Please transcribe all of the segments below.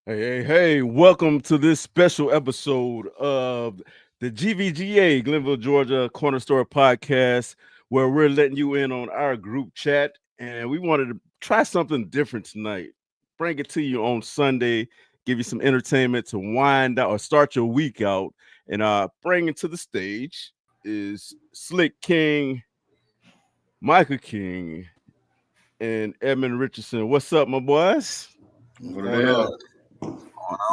Hey, welcome to this special episode of the GVGA, Glenville, Georgia Corner Store podcast, where we're letting you in on our group chat. And we wanted to try something different tonight. Bring it to you on Sunday, give you some entertainment to wind out or start your week out. And bringing to the stage is Slick King, Micah King, and Edmund Richardson. What's up, my boys? What it is?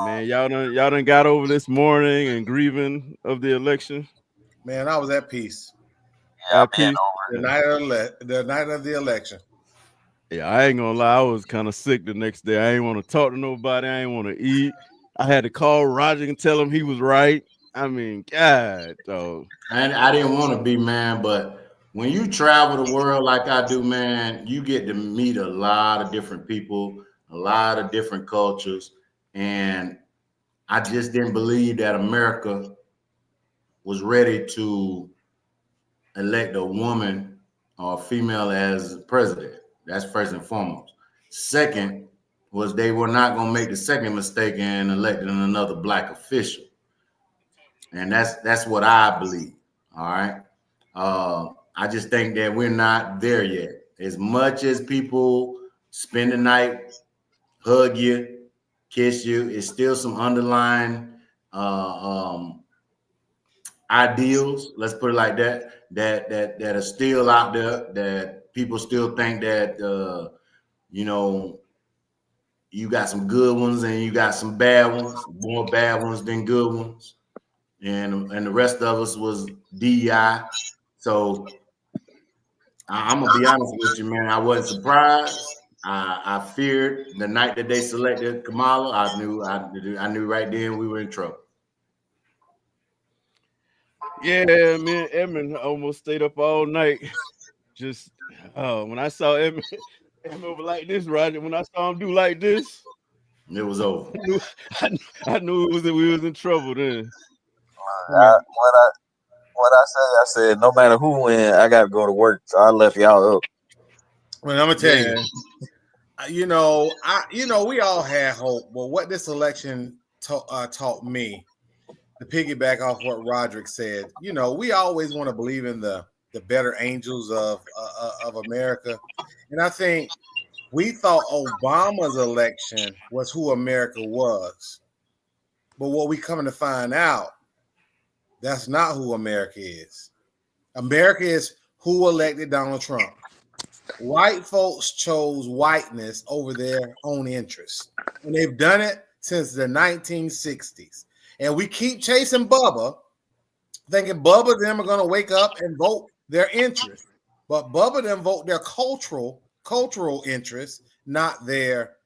Man, y'all done got over this mourning and grieving of the election. Man, I was at peace. At peace. The night of the election. Yeah, I ain't gonna lie, I was kind of sick the next day. I ain't want to talk to nobody. I ain't want to eat. I had to call Roger and tell him he was right. I mean, God, dog. And I didn't want to be, man, but when you travel the world like I do, man, you get to meet a lot of different people, a lot of different cultures, and I just didn't believe that America was ready to elect a woman or a female as president. That's first and foremost. Second was they were not going to make the second mistake in electing another black official. And that's what I believe. All right. I just think that we're not there yet. As much as people spend the night, hug you, kiss you, it's still some underlying ideals, let's put it like that are still out there, that people still think that you got some good ones and you got some bad ones, more bad ones than good ones. And the rest of us was DEI. So I'm gonna be honest with you, man. I wasn't surprised. I feared the night that they selected Kamala. I knew right then we were in trouble. Yeah, man, Edmund almost stayed up all night. Just when I saw Edmund over like this, Roger, when I saw him do like this, it was over. I knew we was in trouble then. What I said, no matter who win, I gotta go to work. So I left y'all up. Well, I'm gonna tell you, we all had hope. But what this election taught me, to piggyback off what Roderick said, we always want to believe in the better angels of America, and I think we thought Obama's election was who America was, but what we coming to find out, that's not who America is. America is who elected Donald Trump. White folks chose whiteness over their own interests, and they've done it since the 1960s. And we keep chasing Bubba, thinking Bubba and them are going to wake up and vote their interests. But Bubba and them vote their cultural interests, not their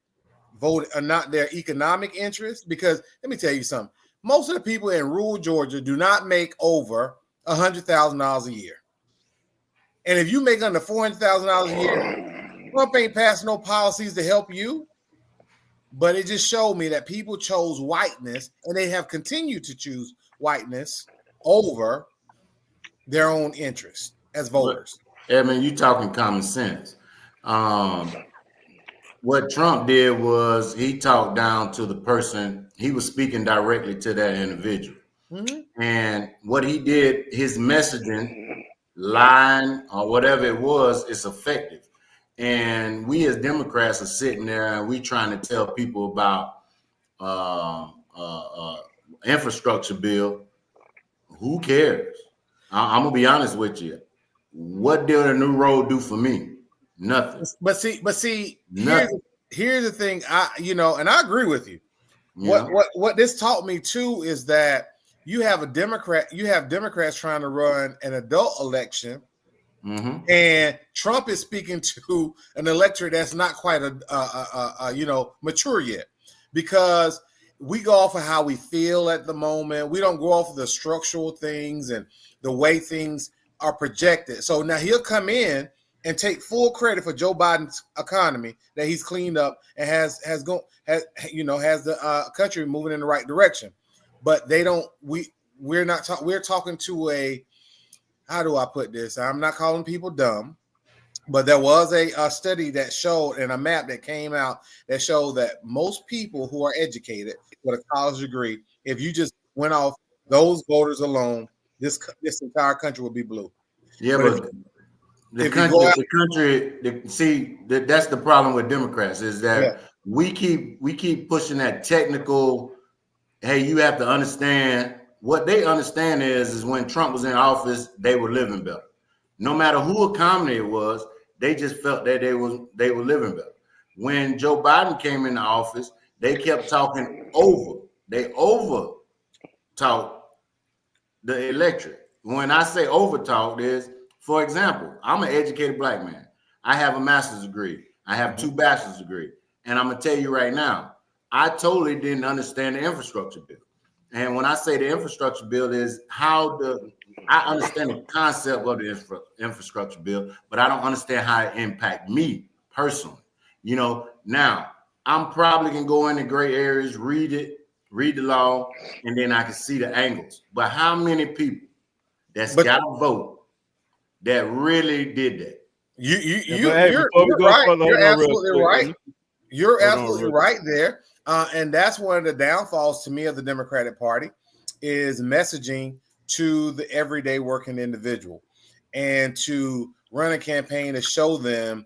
economic interests. Because let me tell you something. Most of the people in rural Georgia do not make over $100,000 a year. And if you make under $400,000 a year, Trump ain't passing no policies to help you. But it just showed me that people chose whiteness, and they have continued to choose whiteness over their own interests as voters. Edmund, you talking common sense. What Trump did was he talked down to the person. He was speaking directly to that individual. Mm-hmm. And what he did, his messaging, line or whatever it was, is effective. And we as Democrats are sitting there and we trying to tell people about infrastructure bill. Who cares? I'm gonna be honest with you. What did a new road do for me? Nothing. But see, here's the thing. And I agree with you. Yeah. What this taught me too is that you have Democrats trying to run an adult election. Mm-hmm. And Trump is speaking to an electorate that's not quite mature yet, because we go off of how we feel at the moment. We don't go off of the structural things and the way things are projected. So now he'll come in and take full credit for Joe Biden's economy that he's cleaned up and has the country moving in the right direction. But we're talking to a, how do I put this? I'm not calling people dumb, But there was a study that showed, and a map that came out that showed that most people who are educated with a college degree, if you just went off those voters alone, this entire country would be blue. Yeah, But but if you go out, that's the problem with Democrats is that yeah. we keep pushing that technical. Hey, you have to understand what they understand is when Trump was in office, they were living better. No matter who economy it was, they just felt that they were living better. When Joe Biden came into office, they kept talking over. They over talked the electorate. When I say over talked is, for example, I'm an educated black man. I have a master's degree. I have 2 bachelor's degrees. And I'm gonna tell you right now, I totally didn't understand the infrastructure bill. And when I say the infrastructure bill is I understand the concept of the infrastructure bill, but I don't understand how it impact me personally. Now I'm probably gonna go into gray areas, read the law, and then I can see the angles. But how many people that's got a vote that really did that? You're right. You're absolutely right. You're Hold absolutely right there. And that's one of the downfalls to me of the Democratic Party is messaging to the everyday working individual and to run a campaign to show them,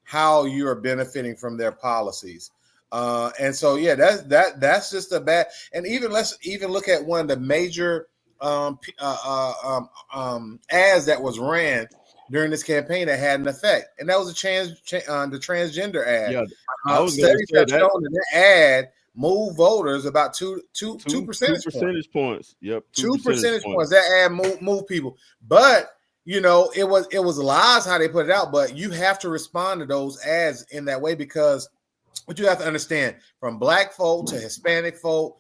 how you are benefiting from their policies. And so, yeah, that's just a bad. And let's look at one of the major ads that was ran during this campaign that had an effect, and that was the transgender ad. Yeah, Studies have shown that ad moved voters about two percentage points. Yep, 2 percentage points. That ad moved people, but it was lies how they put it out. But you have to respond to those ads in that way because what you have to understand, from black folk to Hispanic folk,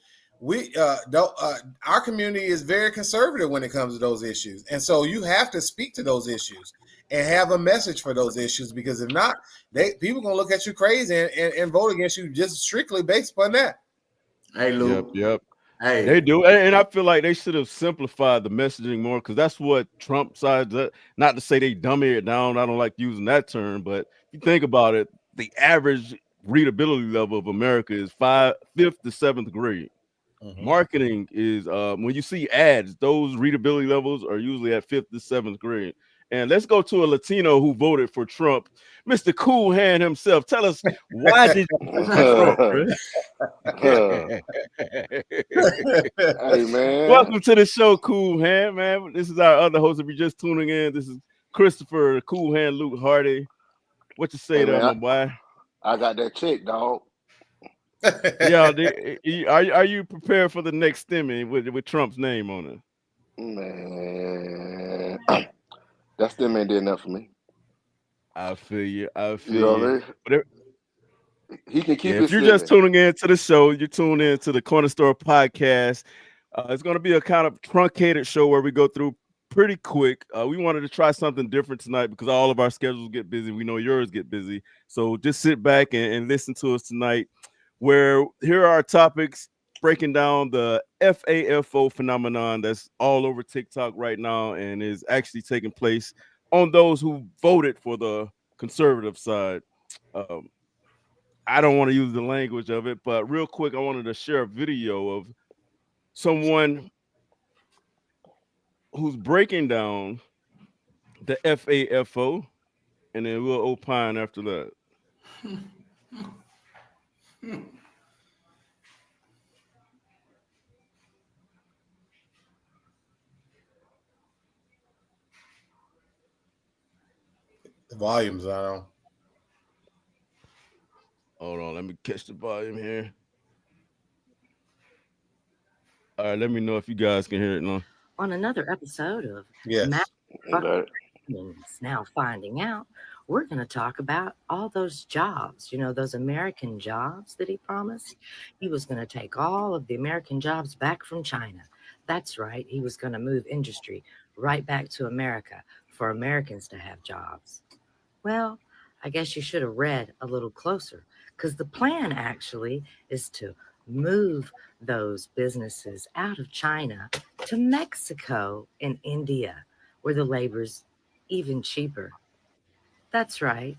our community is very conservative when it comes to those issues, and so you have to speak to those issues and have a message for those issues, because if not, people gonna look at you crazy and vote against you just strictly based upon that. Hey, Lou. Yep. Hey, they do, and I feel like they should have simplified the messaging more, because that's what Trump side. Not to say they dummy it down. I don't like using that term, but if you think about it, the average readability level of America is 5th to 7th grade. Mm-hmm. Marketing is when you see ads, those readability levels are usually at 5th to 7th grade. And let's go to a Latino who voted for Trump, Mr. Cool Hand himself. Tell us, why did you vote for Trump? Hey, man. Welcome to the show, Cool Hand, man. This is our other host. If you're just tuning in, this is Christopher Cool Hand Luke Hardy. What you say there, my boy? I got that check, dog. Yeah, are you prepared for the next Stimmy with Trump's name on it? Man, that Stimmy did enough for me. I feel you. But he can keep. If you're just tuning in to the show, you're tuned in to the Corner Store podcast. It's going to be a kind of truncated show where we go through pretty quick. We wanted to try something different tonight because all of our schedules get busy. We know yours get busy. So just sit back and listen to us tonight, where here are our topics, breaking down the FAFO phenomenon that's all over TikTok right now and is actually taking place on those who voted for the conservative side. I don't want to use the language of it, but real quick, I wanted to share a video of someone who's breaking down the FAFO, and then we'll opine after that. The volume's on. Hold on, let me catch the volume here. All right, let me know if you guys can hear it now. On another episode of Now Finding Out, we're going to talk about all those jobs, those American jobs that he promised. He was going to take all of the American jobs back from China. That's right. He was going to move industry right back to America for Americans to have jobs. Well, I guess you should have read a little closer, because the plan actually is to move those businesses out of China to Mexico and India, where the labor's even cheaper. That's right.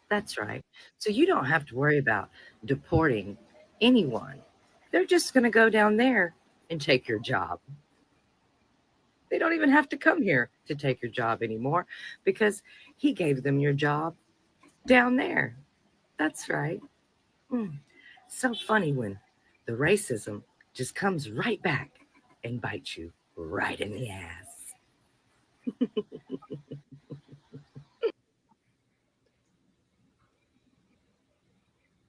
That's right. So you don't have to worry about deporting anyone. They're just going to go down there and take your job. They don't even have to come here to take your job anymore because he gave them your job down there. That's right. Mm. So funny when the racism just comes right back and bites you right in the ass.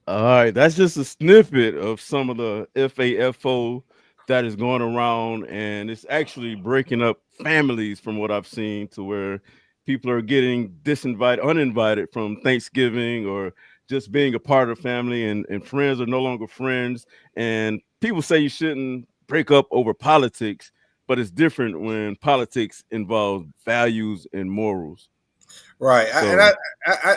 All right, that's just a snippet of some of the FAFO that is going around, and it's actually breaking up families from what I've seen to where people are getting uninvited from Thanksgiving or just being a part of the family, and friends are no longer friends. And people say you shouldn't break up over politics, but it's different when politics involves values and morals. Right. So,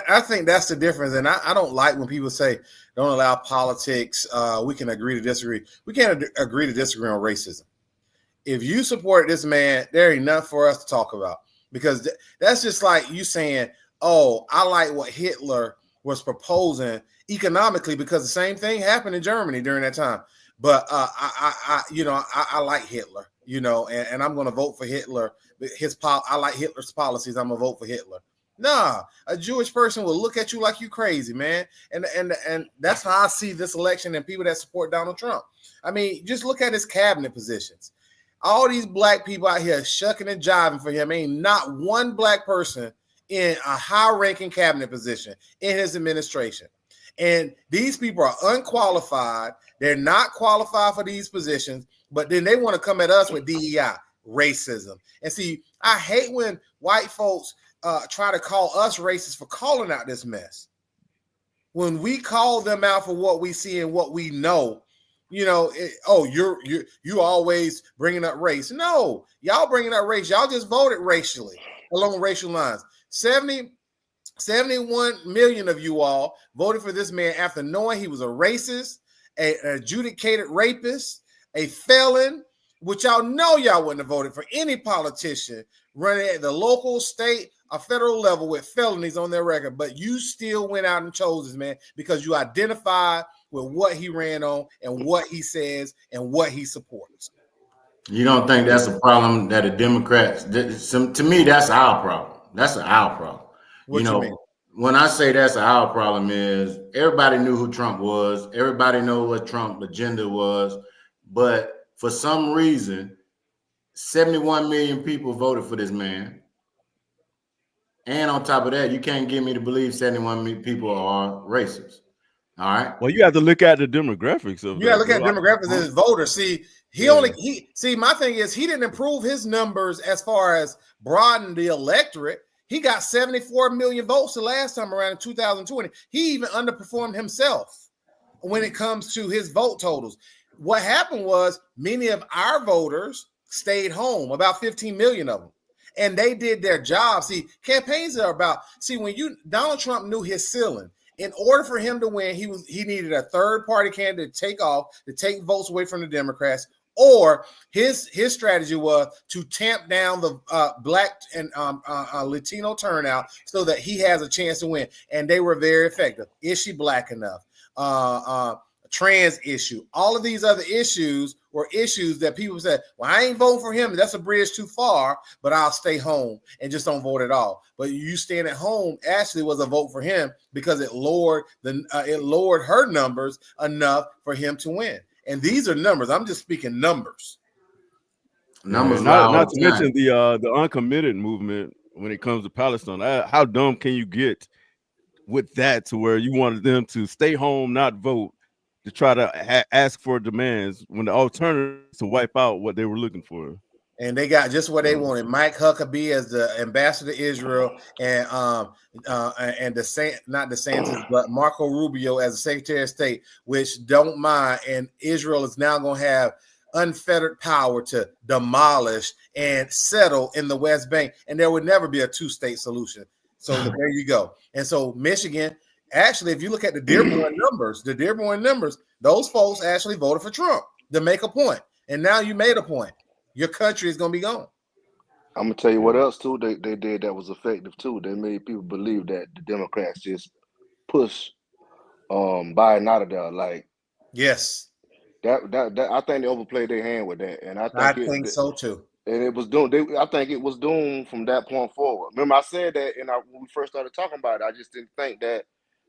I think that's the difference. And I don't like when people say don't allow politics. We can agree to disagree. We can't agree to disagree on racism. If you support this man, there ain't nothing for us to talk about because that's just like you saying, oh, I like what Hitler was proposing economically because the same thing happened in Germany during that time. But I like Hitler, and I'm going to vote for Hitler. I like Hitler's policies. I'm going to vote for Hitler. Nah, a Jewish person will look at you like you crazy, man. And that's how I see this election and people that support Donald Trump. I mean, just look at his cabinet positions. All these black people out here shucking and jiving for him. Ain't not one black person in a high-ranking cabinet position in his administration. And these people are unqualified. They're not qualified for these positions, but then they want to come at us with DEI, racism. And see, I hate when white folks try to call us racist for calling out this mess. When we call them out for what we see and what we know, you always bringing up race. No, y'all bringing up race. Y'all just voted racially along racial lines. 71 million of you all voted for this man after knowing he was a racist, an adjudicated rapist, a felon, which y'all know y'all wouldn't have voted for any politician running at the local, state, or federal level with felonies on their record. But you still went out and chose this man because you identified with what he ran on and what he says and what he supports. You don't think that's a problem that the Democrats, to me, that's our problem. That's our problem. What you mean? When I say that's our problem is everybody knew who Trump was. Everybody knew what Trump's agenda was. But for some reason, 71 million people voted for this man. And on top of that, you can't get me to believe 71 million people are racist. All right. well, you have to look at the demographics of. You got to look at demographics of his voters. See, my thing is he didn't improve his numbers as far as broaden the electorate. He got 74 million votes the last time around in 2020. He even underperformed himself when it comes to his vote totals. What happened was many of our voters stayed home, about 15 million of them. And they did their job. See, campaigns are about, when Donald Trump knew his ceiling. In order for him to win, he needed a third party candidate to take votes away from the Democrats, or his strategy was to tamp down the black and Latino turnout so that he has a chance to win. And they were very effective. Is she black enough? Trans issue. All of these other issues were issues that people said, well, I ain't voting for him. That's a bridge too far, but I'll stay home and just don't vote at all. But you staying at home actually was a vote for him because it lowered her numbers enough for him to win. And these are numbers. I'm just speaking numbers. Numbers. Not to mention the uncommitted movement when it comes to Palestine. How dumb can you get with that to where you wanted them to stay home, not vote, to try to ask for demands when the alternative is to wipe out what they were looking for? And they got just what they wanted. Mike Huckabee as the ambassador to Israel, and not DeSantis, but Marco Rubio as the Secretary of State, which don't mind. And Israel is now going to have unfettered power to demolish and settle in the West Bank. And there would never be a two-state solution. So there you go. And so Michigan, actually, if you look at the Dearborn numbers, those folks actually voted for Trump to make a point. And now you made a point. Your country is going to be gone. I'm gonna tell you what else too. They did that was effective too. They made people believe that the Democrats just push Biden out of there. Like Yes, that I think they overplayed their hand with that, and I I think think so too. and it was doomed. I think it was doomed from that point forward. Remember, I said that, when we first started talking about it, I just didn't think that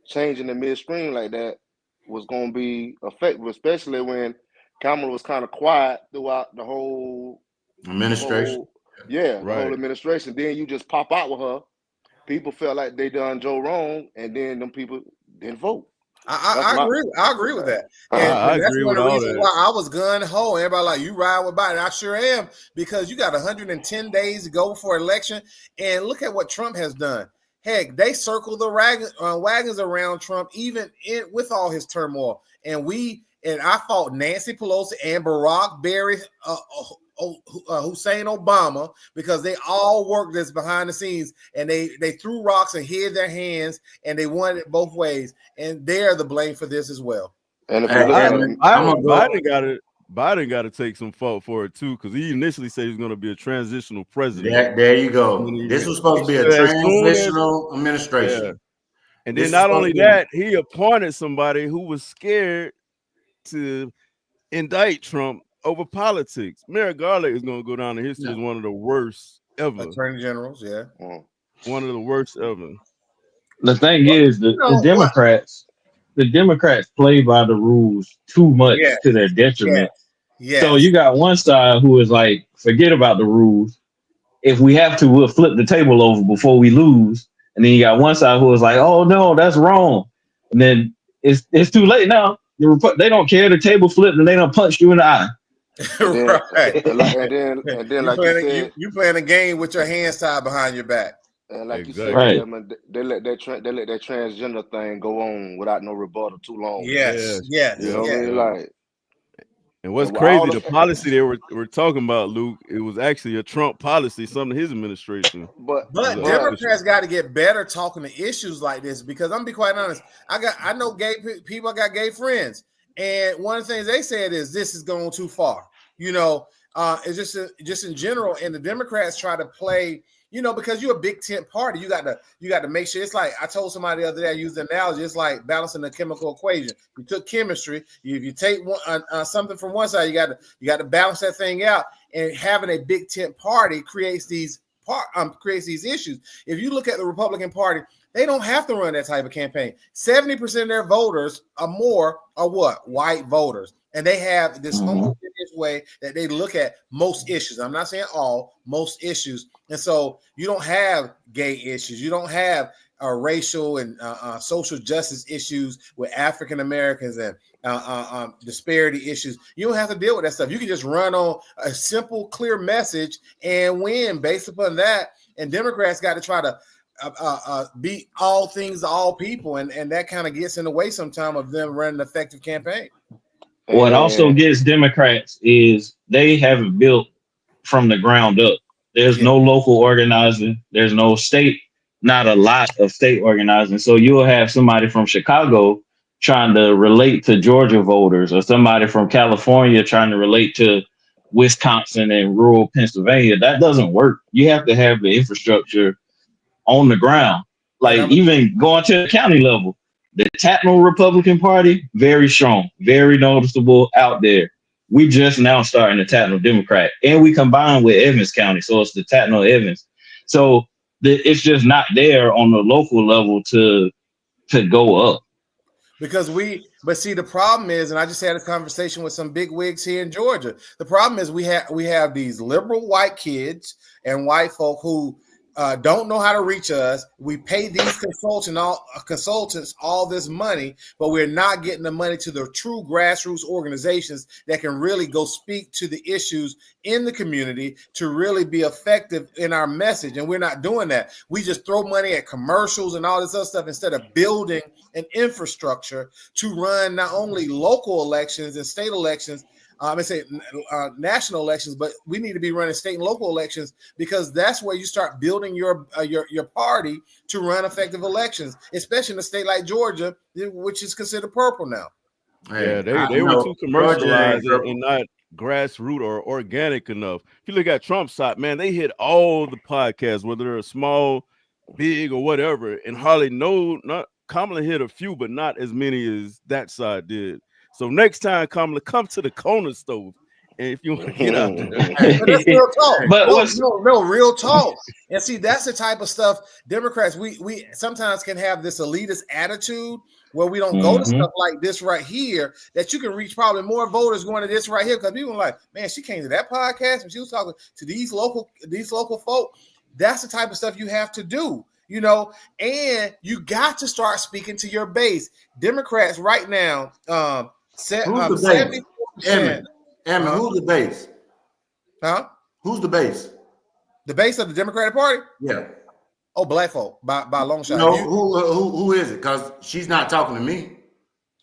changing the midstream like that was going to be effective, especially when Kamala was kind of quiet throughout the whole Administration. the Right. whole administration. Then you just pop out with her. People felt like they done Joe wrong, and then them people didn't vote. I agree. I agree with that, I and that's agree one with of the all reasons that. why I was gun ho. Everybody like, you ride with Biden. I sure am, because you got 110 days to go before election, and look at what Trump has done. Heck, they circle the wagons around Trump, even with all his turmoil. And I fought Nancy Pelosi and Barack Berry, Hussein Obama, because they all worked this behind the scenes, and they threw rocks and hid their hands, and they wanted it both ways, and they're the blame for this as well. And if you look at it, Biden got to take some fault for it too, because he initially said he was going to be a transitional president. There you go. This was supposed to be a transitional administration. Yeah. And then not only that, he appointed somebody who was scared to indict Trump over politics. Merrick Garland is going to go down in history as one of the worst ever. Attorney generals, yeah. One of the worst ever. The thing is, the Democrats play by the rules too much to their detriment. Yes. So you got one side who is like, forget about the rules. If we have to, we'll flip the table over before we lose. And then you got one side who is like, oh no, that's wrong. And then it's too late now. They don't care. The table flipped and they don't punch you in the eye. Right. And then like you said, you playing a game with your hands tied behind your back. And like you said, they let that transgender thing go on without no rebuttal too long. Yes. You know what I mean? Like, and what's crazy, the policy they were talking about, Luke, it was actually a Trump policy, some of his administration. But Democrats got to get better talking to issues like this, because I'm gonna be quite honest. I know gay people, I got gay friends, and one of the things they said is this is going too far. It's just in general, and the Democrats try to play. Because you're a big tent party, you got to make sure. It's like I told somebody the other day, I used the analogy. It's like balancing the chemical equation. You took chemistry. If you take something from one side, you got to balance that thing out. And having a big tent party creates these issues. If you look at the Republican Party, they don't have to run that type of campaign. 70% of their voters or more are what? White voters. And they have this homogeneous way that they look at most issues. I'm not saying all, most issues. And so you don't have gay issues. You don't have racial and social justice issues with African Americans and disparity issues. You don't have to deal with that stuff. You can just run on a simple, clear message and win based upon that. And Democrats got to try to be all things to all people. And that kind of gets in the way sometimes of them running an effective campaign. What also gets Democrats is they haven't built from the ground up. There's no local organizing. There's no state, not a lot of state organizing. So you'll have somebody from Chicago trying to relate to Georgia voters, or somebody from California trying to relate to Wisconsin and rural Pennsylvania. That doesn't work. You have to have the infrastructure on the ground. Like even going to the county level. The Tatnall Republican Party, very strong, very noticeable out there. We just now starting the Tatnall Democrat, and we combine with Evans County, so it's the Tatnall Evans. So it's just not there on the local level to go up. But see, the problem is, and I just had a conversation with some big wigs here in Georgia. The problem is we have these liberal white kids and white folk who don't know how to reach us. We pay these consultants all this money, but we're not getting the money to the true grassroots organizations that can really go speak to the issues in the community to really be effective in our message. And we're not doing that. We just throw money at commercials and all this other stuff instead of building an infrastructure to run not only local elections and state elections, national elections, but we need to be running state and local elections, because that's where you start building your party to run effective elections, especially in a state like Georgia, which is considered purple now. Yeah, they were too commercialized and grassroots or organic enough. If you look at Trump's side, man, they hit all the podcasts, whether they're small, big, or whatever, and hardly not Kamala hit a few, but not as many as that side did. So next time, Kamala, come to the corner stove. And if you want to get out there, but that's real talk. But no, real talk. And see, that's the type of stuff Democrats we sometimes can have this elitist attitude where we don't go to stuff like this right here, that you can reach probably more voters going to this right here, because people are like, man, she came to that podcast and she was talking to these local folk. That's the type of stuff you have to do, you know, and you got to start speaking to your base. Democrats right now, 74%. Emma, who's the base? Huh? Who's the base? The base of the Democratic Party? Yeah. Oh, black folk by a long shot. No, who is it? Because she's not talking to me.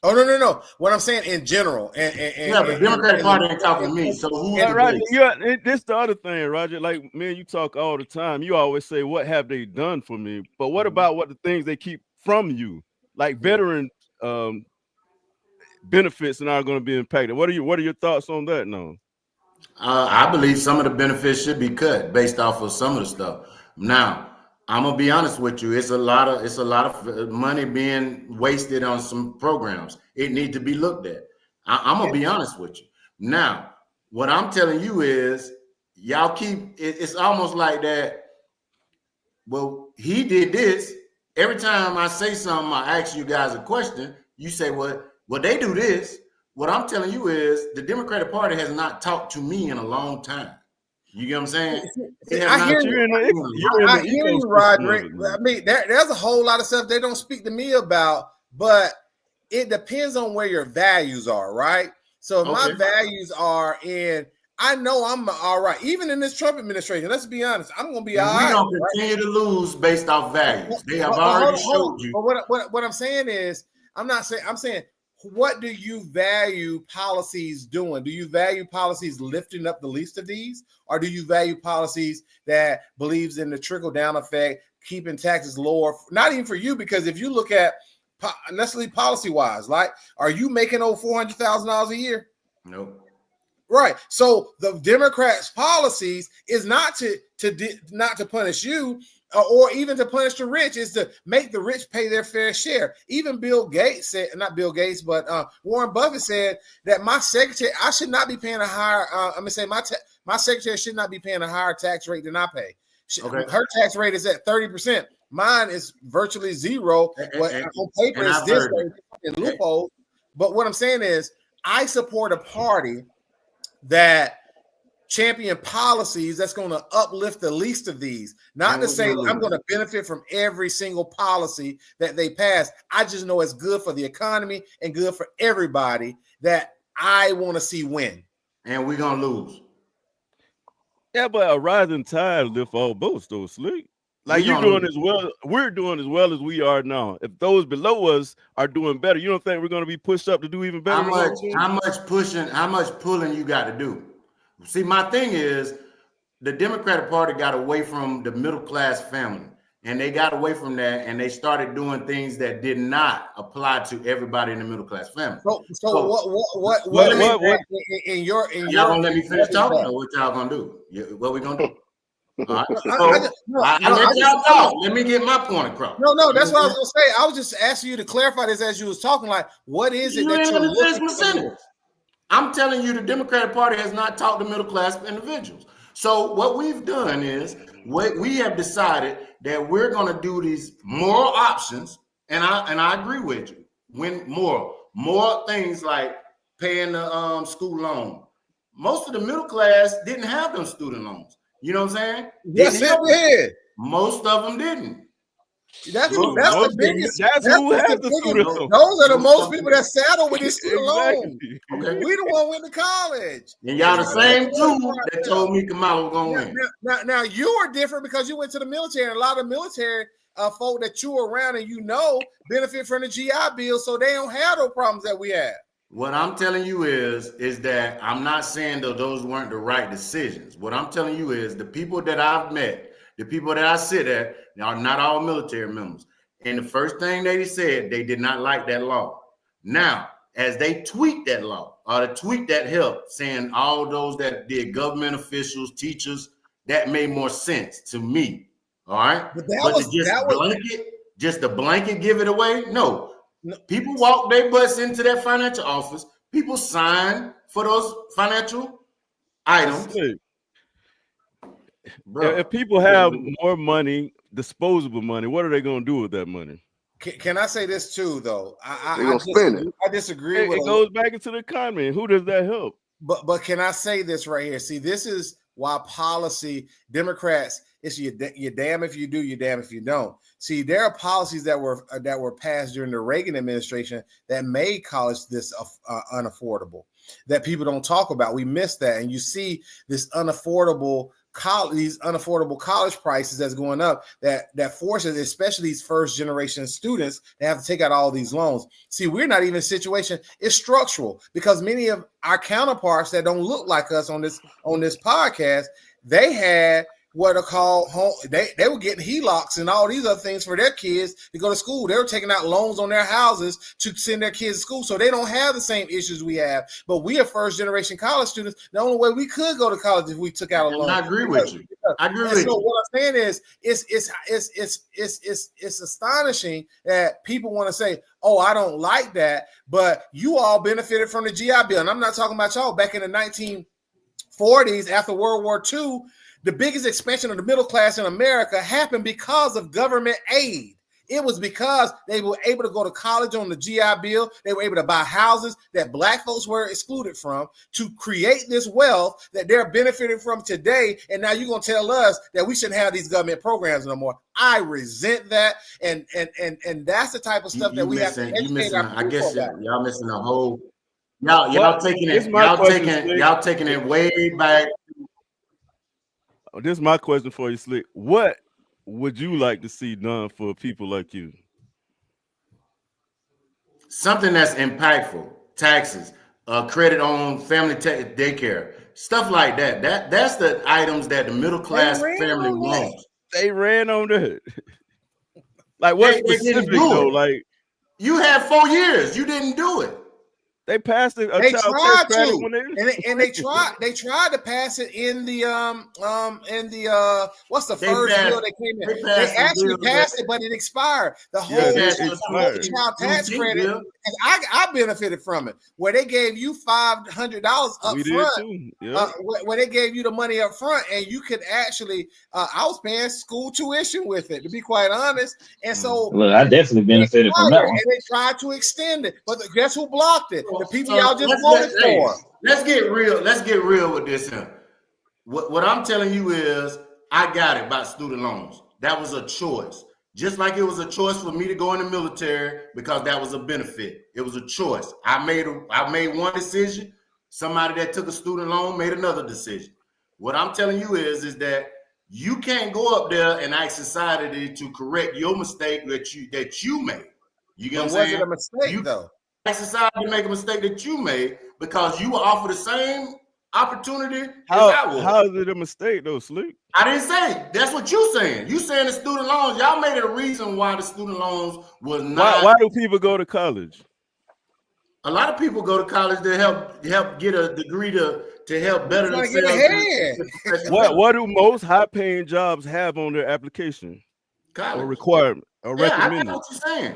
Oh, no. What I'm saying in general, and the Democratic Party ain't talking to me. So who's the Roger, base? this the other thing, Roger. Like, man, you talk all the time. You always say, "What have they done for me?" But what about what the things they keep from you, like veteran benefits, and are going to be impacted? What are your thoughts on that? No, I believe some of the benefits should be cut based off of some of the stuff. Now, I'm gonna be honest with you. It's a lot of money being wasted on some programs. It needs to be looked at. I'm gonna be honest with you. Now, what I'm telling you is, y'all keep. It's almost like that. Well, he did this. Every time I say something, I ask you guys a question. You say, "Well, they do this." What I'm telling you is, the Democratic Party has not talked to me in a long time. You get what I'm saying? I hear you, Roderick. I mean, there's a whole lot of stuff they don't speak to me about, but it depends on where your values are, right? So if my values are in, I know I'm all right. Even in this Trump administration, let's be honest, I'm going to be all right. We don't continue to lose based off values. They have already showed you. But what I'm saying is, I'm saying, what do you value policies doing? Do you value policies lifting up the least of these? Or do you value policies that believes in the trickle-down effect, keeping taxes lower? Not even for you, because if you look at necessarily policy-wise, like, are you making over $400,000 a year? Nope. Right. So the Democrats' policies is not to punish you, or even to punish the rich, is to make the rich pay their fair share. Even Bill Gates said, not Bill Gates, but Warren Buffett said that my secretary, I should not be paying a higher. My secretary should not be paying a higher tax rate than I pay. Her tax rate is at 30%. Mine is virtually zero. But on paper, it's this loophole. But what I'm saying is, I support a party that champion policies that's going to uplift the least of these. Not to say I'm going to benefit from every single policy that they pass. I just know it's good for the economy and good for everybody that I want to see win. And we're going to lose. Yeah, but a rising tide lift all boats, though, Slick. Like, you're doing as well. We're doing as well as we are now. If those below us are doing better, you don't think we're going to be pushed up to do even better? How much pulling you got to do? See, my thing is, the Democratic Party got away from the middle class family, and they got away from that, and they started doing things that did not apply to everybody in the middle class family. So what in your y'all gonna let me finish talking, or what y'all gonna do? What we gonna do? All right. I let y'all talk. Let me get my point across. No, that's what I was gonna say. I was just asking you to clarify this as you was talking. Like, what is it that you're looking for? I'm telling you, the Democratic Party has not talked to middle class individuals. So what we've done is we have decided that we're going to do these moral options, and I agree with you. When more things like paying the school loan. Most of the middle class didn't have them student loans. You know what I'm saying? Yes, it did. Most of them didn't. That's the biggest. That's who has the student loan. Those are the most people that saddle with this student loan. Okay. We the one went to college. And y'all the same two that told me Kamala was gonna win. Now you are different because you went to the military, and a lot of military folk that you were around and benefit from the GI Bill, so they don't have those problems that we have. What I'm telling you is that I'm not saying that those weren't the right decisions. What I'm telling you is the people that I've met, the people that I sit at, are not all military members. And the first thing they said, they did not like that law. Now, as they tweak that law, the tweet that helped, saying all those that did, government officials, teachers, that made more sense to me. All right, but just the blanket give it away. No, people walk their butts into that financial office. People sign for those financial items. If people have more money, disposable money, what are they going to do with that money? Can I say this too, though? I disagree with it. Goes back into the economy. And who does that help? But can I say this right here? See, this is why policy Democrats, it's you're damn if you do, you're damn if you don't. See, there are policies that were passed during the Reagan administration that made college this unaffordable, that people don't talk about. We miss that, and you see this these unaffordable college prices that's going up that forces, especially these first generation students, to have to take out all these loans. See, we're not even in a situation, it's structural, because many of our counterparts that don't look like us on this podcast, they had what are called home. They were getting HELOCs and all these other things for their kids to go to school. They were taking out loans on their houses to send their kids to school, so they don't have the same issues we have. But we are first generation college students. The only way we could go to college if we took out a loan. I agree with you. I agree with you. So what I'm saying is, it's astonishing that people want to say, "Oh, I don't like that," but you all benefited from the GI Bill, and I'm not talking about y'all. Back in the 1940s, after World War II. The biggest expansion of the middle class in America happened because of government aid. It was because they were able to go to college on the GI Bill. They were able to buy houses that Black folks were excluded from, to create this wealth that they're benefiting from today. And now you're going to tell us that we shouldn't have these government programs no more. I resent that. And that's the type of stuff that we have to educate our people. I guess y'all missing the whole. Y'all taking it way back. This is my question for you, Slick. What would you like to see done for people like you? Something that's impactful. Taxes, credit on family daycare, stuff like that. That's the items that the middle class family wants. They ran on that. Like what specific though? Like you had 4 years, you didn't do it. They passed it. They tried to, and they tried to pass it in the what's the first bill that came in? They actually passed it, but it expired. The whole child tax credit, and I benefited from it, where they gave you $500 up front. Where they gave you the money up front, and you could actually, I was paying school tuition with it, to be quite honest. And so, look, I definitely benefited from that one. And they tried to extend it, but guess who blocked it? The people y'all just voted for. Let's get real. Let's get real with this here. What I'm telling you is, I got it by student loans. That was a choice. Just like it was a choice for me to go in the military because that was a benefit. It was a choice. I made one decision. Somebody that took a student loan made another decision. What I'm telling you is that you can't go up there and ask society to correct your mistake that you made. You get what I'm saying? Was it a mistake though? Society to make a mistake that you made because you were offered the same opportunity as I was. How is it a mistake though, Slick? I didn't say. That's what you saying. You saying the student loans. Y'all made it a reason why the student loans was not. Why do people go to college? A lot of people go to college to help get a degree to help better themselves. What do most high-paying jobs have on their application? College. Or requirement or recommended? I know what you're saying.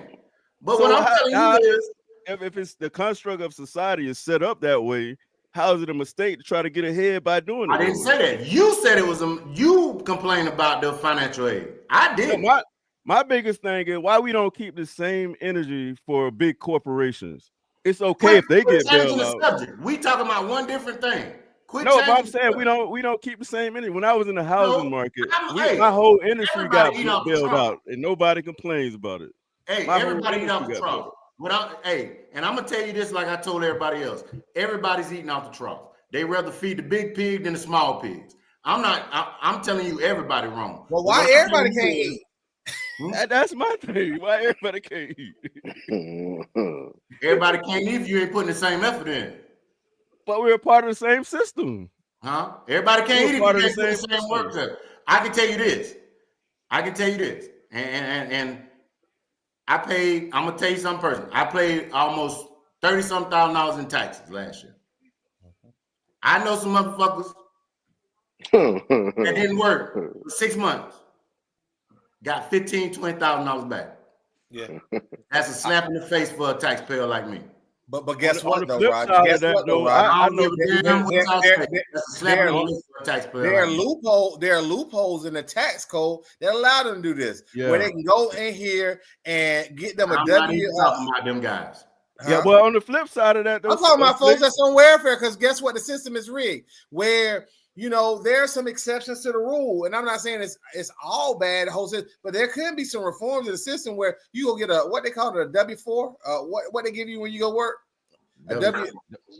But what I'm telling you is, if it's the construct of society is set up that way, how is it a mistake to try to get ahead by doing it? I didn't say that. You said it was you complained about the financial aid. I did. My biggest thing is why we don't keep the same energy for big corporations. It's okay if they get bailed out. We talking about one different thing. But I'm saying we don't keep the same energy. When I was in the housing market, my whole industry got bailed out, and nobody complains about it. Hey, everybody eat off the trough. And I'm gonna tell you this like I told everybody else. Everybody's eating off the trough. They rather feed the big pig than the small pigs. I'm telling you, everybody wrong. Well, why everybody can't eat? That's my thing. Why everybody can't eat? Everybody can't eat if you ain't putting the same effort in. But we're a part of the same system. Huh? Everybody can't eat if you ain't putting the same work in. I can tell you this. And I'm gonna tell you something personal. I paid almost $30-some thousand in taxes last year. I know some motherfuckers that didn't work for 6 months. Got $15,000, $20,000 back. Yeah. That's a slap in the face for a taxpayer like me. But guess on what the though, flip Roger? side Guess of that, what though, though, Roger? I know That's a slap in the face for a taxpayer. There are like there are loopholes in the tax code that allow them to do this, Yeah. where they can go in here and get them a I'm not even talking about them guys. Yeah, well, on the flip side of that, though, I'm talking about folks that's on welfare, because guess what? The system is rigged. Where there are some exceptions to the rule, and I'm not saying it's all bad, the whole system, but there could be some reforms in the system where you go get a what they call it, a W-4. What they give you when you go work? A W.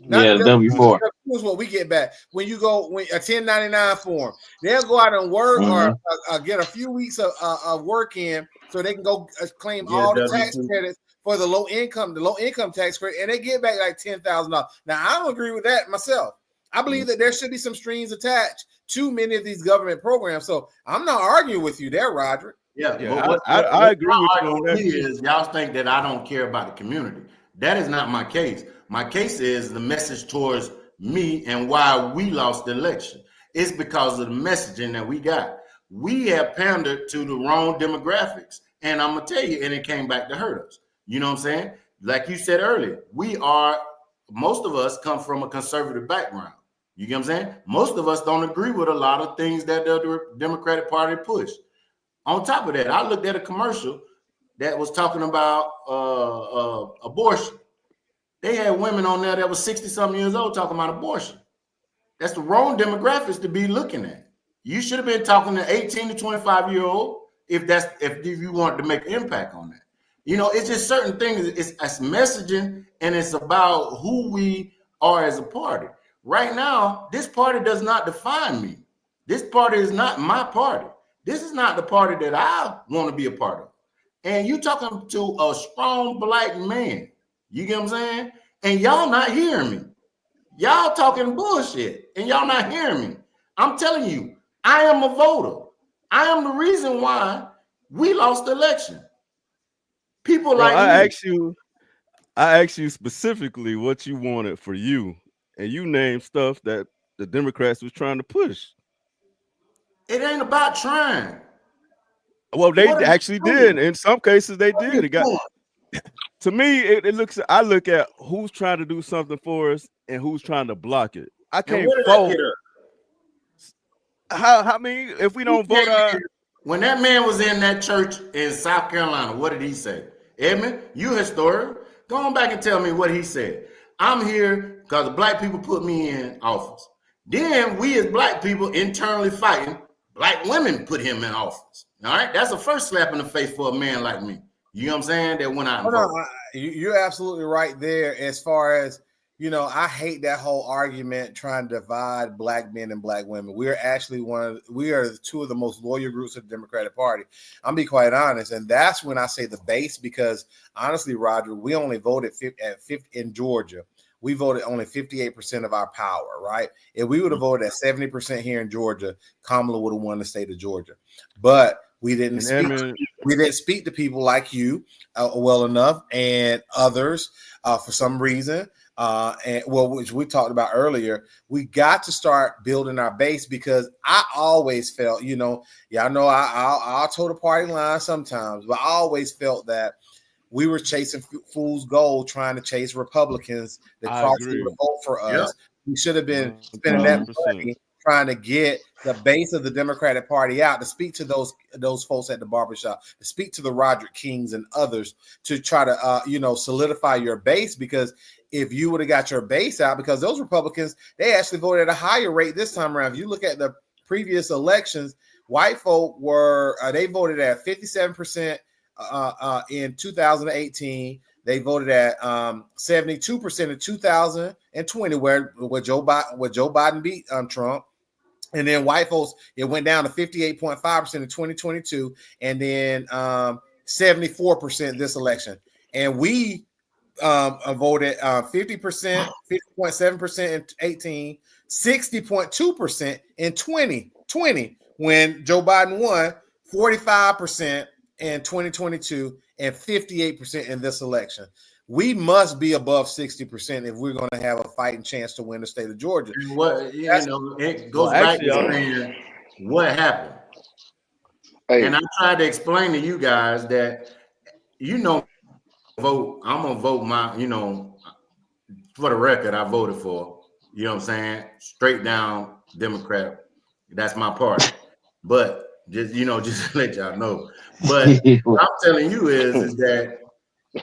W-4 is what we get back when you go a 1099 form. They'll go out and work or get a few weeks of work in, so they can go claim all the tax credits for the low income tax credit, and they get back like $10,000. Now I don't agree with that myself. I believe that there should be some strings attached to many of these government programs. So I'm not arguing with you there, Roger. Yeah, but I agree with you on that. Is y'all think that I don't care about the community? That is not my case. My case is the message towards me and why we lost the election. It's because of the messaging that we got. We have pandered to the wrong demographics, and I'm gonna tell you, and it came back to hurt us. You know what I'm saying? Like you said earlier, most of us come from a conservative background. You get what I'm saying? Most of us don't agree with a lot of things that the Democratic Party pushed. On top of that, I looked at a commercial that was talking about abortion. They had women on there that was 60-something years old talking about abortion. That's the wrong demographics to be looking at. You should have been talking to 18 to 25-year-old if you wanted to make an impact on that. It's just certain things. It's messaging, and it's about who we are as a party. Right now, this party does not define me. This party is not my party. This is not the party that I want to be a part of. And you talking to a strong black man. You get what I'm saying? And y'all not hearing me. Y'all talking bullshit, and y'all not hearing me. I'm telling you, I am a voter. I am the reason why we lost the election. People like me. I asked you specifically what you wanted for you, and you named stuff that the Democrats was trying to push. It ain't about trying. Well, they actually did. In some cases, they did. It got to me. It looks. I look at who's trying to do something for us and who's trying to block it. I can't vote. How many? If we don't vote, when that man was in that church in South Carolina, what did he say? Edmund, you historian, go on back and tell me what he said. I'm here because the black people put me in office. Then we as black people internally fighting. Black women put him in office. All right, that's the first slap in the face for a man like me. You know what I'm saying? That went out. You're absolutely right there. As far as I hate that whole argument trying to divide black men and black women. We are actually we are two of the most loyal groups of the Democratic Party. I'm be quite honest, and that's when I say the base, because honestly, Roger, we only voted at 50 in Georgia. We voted only 58% of our power, right? If we would have voted at 70% here in Georgia, Kamala would have won the state of Georgia. But we didn't speak to people like you well enough, and others for some reason. Which we talked about earlier, we got to start building our base, because I always felt, I'll toe the party line sometimes, but I always felt that we were chasing fool's gold, trying to chase Republicans that crossed the vote for us. Yep. We should have been spending that money trying to get the base of the Democratic Party out, to speak to those folks at the barbershop, to speak to the Roderick Kings and others, to try to solidify your base. Because if you would have got your base out, because those Republicans, they actually voted at a higher rate this time around. If you look at the previous elections, white folk they voted at 57% in 2018. They voted at 72% in 2020, where Joe Biden beat Trump. And then white folks, it went down to 58.5% in 2022, and then 74% this election. And we voted 50%, 50.7% in 18, 60.2% in 2020, when Joe Biden won, 45% in 2022, and 58% in this election. We must be above 60% if we're going to have a fighting chance to win the state of Georgia. What it goes back to saying what happened. Hey, And I tried to explain to you guys that, vote. I'm gonna vote for the record, I voted for, what I'm saying, straight down Democrat. That's my party. But just to let y'all know. But what I'm telling you is that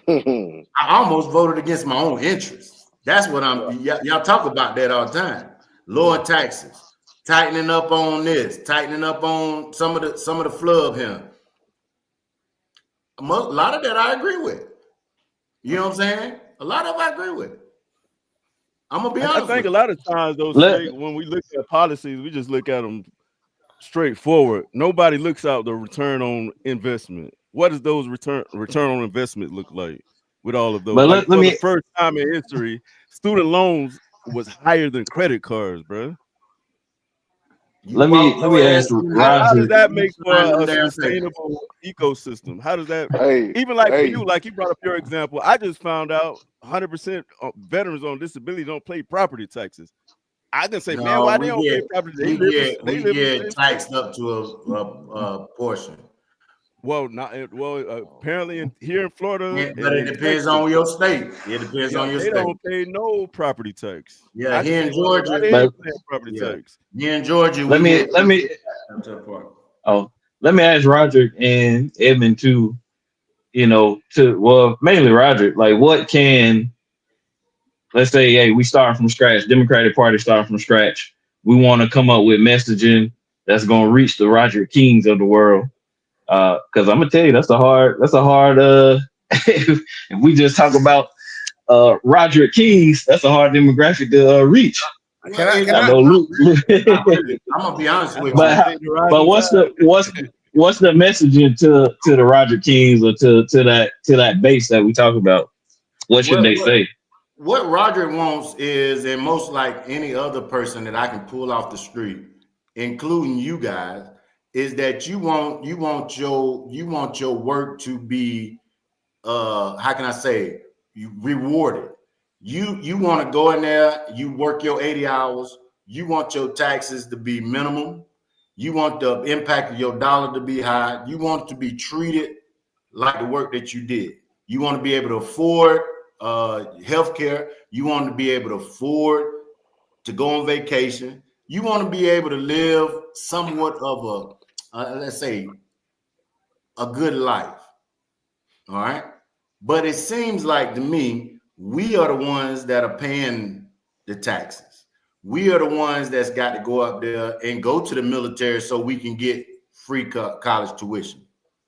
I almost voted against my own interests. That's what y'all talk about that all the time. Lower taxes, tightening up on this, tightening up on some of the flub here. A lot of that I agree with. You know what I'm saying? A lot of it I agree with. I'm gonna be honest. I think a lot of times when we look at policies, we just look at them straightforward. Nobody looks out the return on investment. What does those return on investment look like with all of those? But for the first time in history, student loans was higher than credit cards, bro. Let me ask Roger. How does that make for a sustainable ecosystem? How does that even like for you, like you brought up your example? I just found out 100% veterans on disability don't pay property taxes. I can say, man, why they don't pay property? We get taxed up to a portion. Well, apparently here in Florida, but it depends on your state. It depends on your state. They don't pay no property tax. Yeah, here in Georgia, property tax. Here in Georgia, let me ask Roger and Edmund too. Mainly Roger. Like, what can, let's say, hey, we start from scratch. Democratic Party start from scratch. We want to come up with messaging that's going to reach the Roger Kings of the world. Because I'm gonna tell you, that's a hard if we just talk about Roger Kings, that's a hard demographic to reach. I'm gonna be honest with you. But what's the messaging to the Roger Kings or to that base that we talk about? What should they say? What Roger wants is, and most like any other person that I can pull off the street, including you guys, is that you want your work to be how can I say, rewarded. You want to go in there, you work your 80 hours, you want your taxes to be minimum, you want the impact of your dollar to be high, you want to be treated like the work that you did. You want to be able to afford healthcare, you want to be able to afford to go on vacation, you want to be able to live somewhat of let's say, a good life. All right. But it seems like to me, we are the ones that are paying the taxes. We are the ones that's got to go up there and go to the military so we can get free college tuition.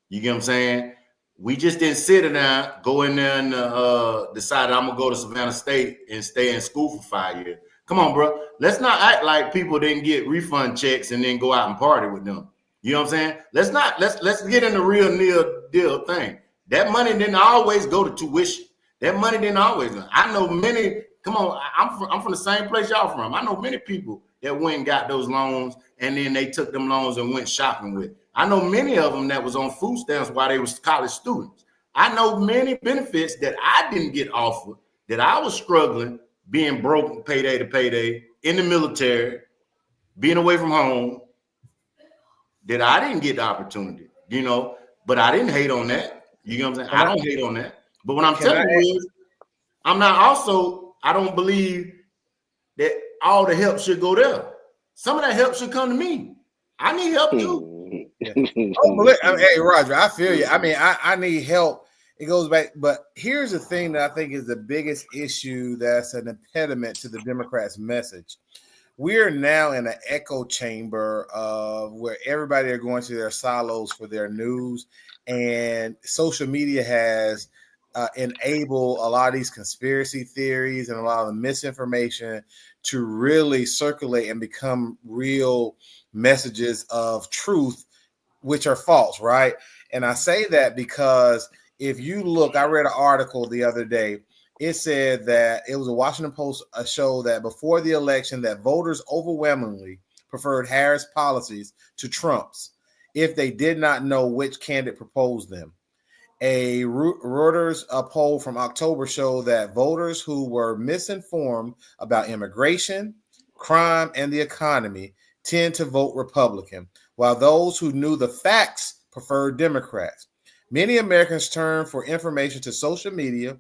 You get what I'm saying? We just didn't sit down, go in there and decide I'm going to go to Savannah State and stay in school for 5 years. Come on, bro. Let's not act like people didn't get refund checks and then go out and party with them. You know what I'm saying? Let's get in the real deal thing. That money didn't always go to tuition. That money didn't always go. I know many, come on, I'm from the same place y'all from. I know many people that went and got those loans and then they took them loans and went shopping with. I know many of them that was on food stamps while they was college students. I know many benefits that I didn't get offered, that I was struggling, being broke payday to payday, in the military, being away from home, that I didn't get the opportunity, but I didn't hate on that. You know what I'm saying? I don't hate on that. But what I'm telling you is, I don't believe that all the help should go there. Some of that help should come to me. I need help too. Hey, Roger, I feel you. I mean, I need help. It goes back. But here's the thing that I think is the biggest issue that's an impediment to the Democrats' message. We are now in an echo chamber of where everybody are going to their silos for their news, and social media has enabled a lot of these conspiracy theories and a lot of the misinformation to really circulate and become real messages of truth, which are false, right? And I say that because if you look, I read an article the other day. It said that it was a Washington Post show that before the election that voters overwhelmingly preferred Harris policies to Trump's if they did not know which candidate proposed them. A Reuters poll from October showed that voters who were misinformed about immigration, crime, and the economy tend to vote Republican, while those who knew the facts preferred Democrats. Many Americans turn for information to social media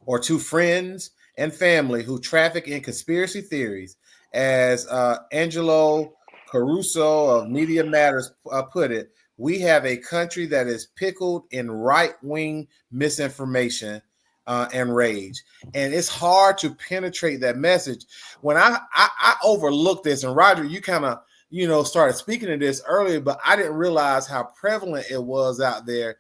or to friends and family who traffic in conspiracy theories. As Angelo Caruso of Media Matters put it, we have a country that is pickled in right-wing misinformation and rage. And it's hard to penetrate that message. When I overlooked this, and Roger, you kind of, started speaking to this earlier, but I didn't realize how prevalent it was out there.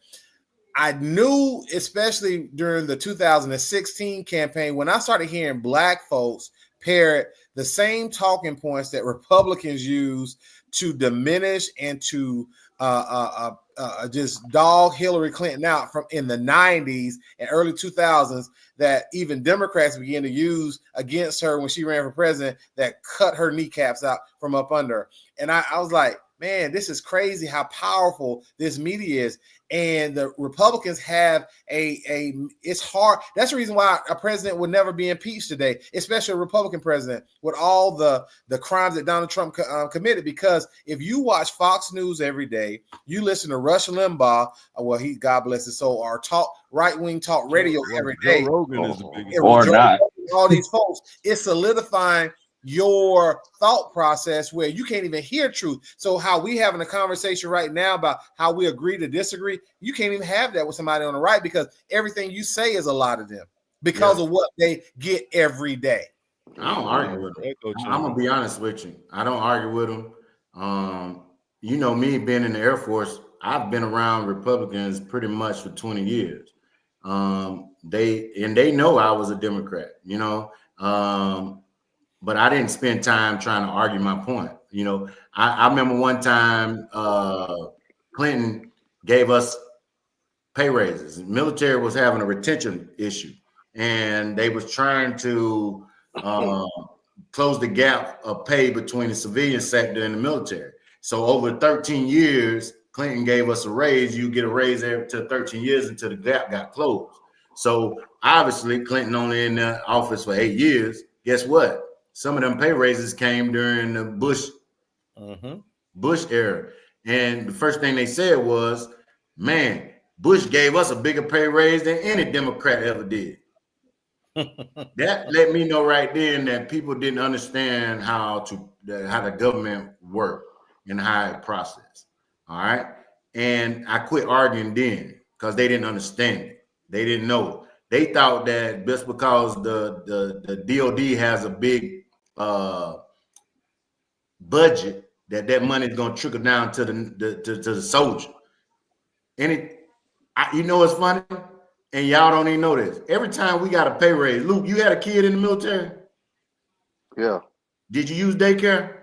I knew, especially during the 2016 campaign, when I started hearing black folks parrot the same talking points that Republicans use to diminish and to just dog Hillary Clinton out from in the 90s and early 2000s, that even Democrats began to use against her when she ran for president, that cut her kneecaps out from up under her. And I was like, man, this is crazy how powerful this media is. And the Republicans have it's hard. That's the reason why a president would never be impeached today, especially a Republican president, with all the crimes that Donald Trump committed. Because if you watch Fox News every day, you listen to Rush Limbaugh, God bless his soul, or talk right-wing talk radio every day. Joe Rogan is the biggest. Or not. All these folks, it's solidifying your thought process where you can't even hear truth. So how we having a conversation right now about how we agree to disagree, you can't even have that with somebody on the right, because everything you say is a lot of them because of what they get every day. I don't argue with them. I'm gonna be honest with you. I don't argue with them. Me being in the Air Force, I've been around Republicans pretty much for 20 years. They know I was a Democrat, but I didn't spend time trying to argue my point. I remember one time Clinton gave us pay raises. The military was having a retention issue, and they was trying to close the gap of pay between the civilian sector and the military. So over 13 years, Clinton gave us a raise. You get a raise every 13 years until the gap got closed. So obviously Clinton only in the office for 8 years. Guess what? Some of them pay raises came during the Bush era. And the first thing they said was, man, Bush gave us a bigger pay raise than any Democrat ever did. That let me know right then that people didn't understand how the government worked and how it processed. All right. And I quit arguing then because they didn't understand it. They didn't know. They thought that just because the DOD has a big budget, that money is going to trickle down to the soldier. And it's funny, and y'all don't even know this. Every time we got a pay raise, Luke, you had a kid in the military? Yeah. Did you use daycare?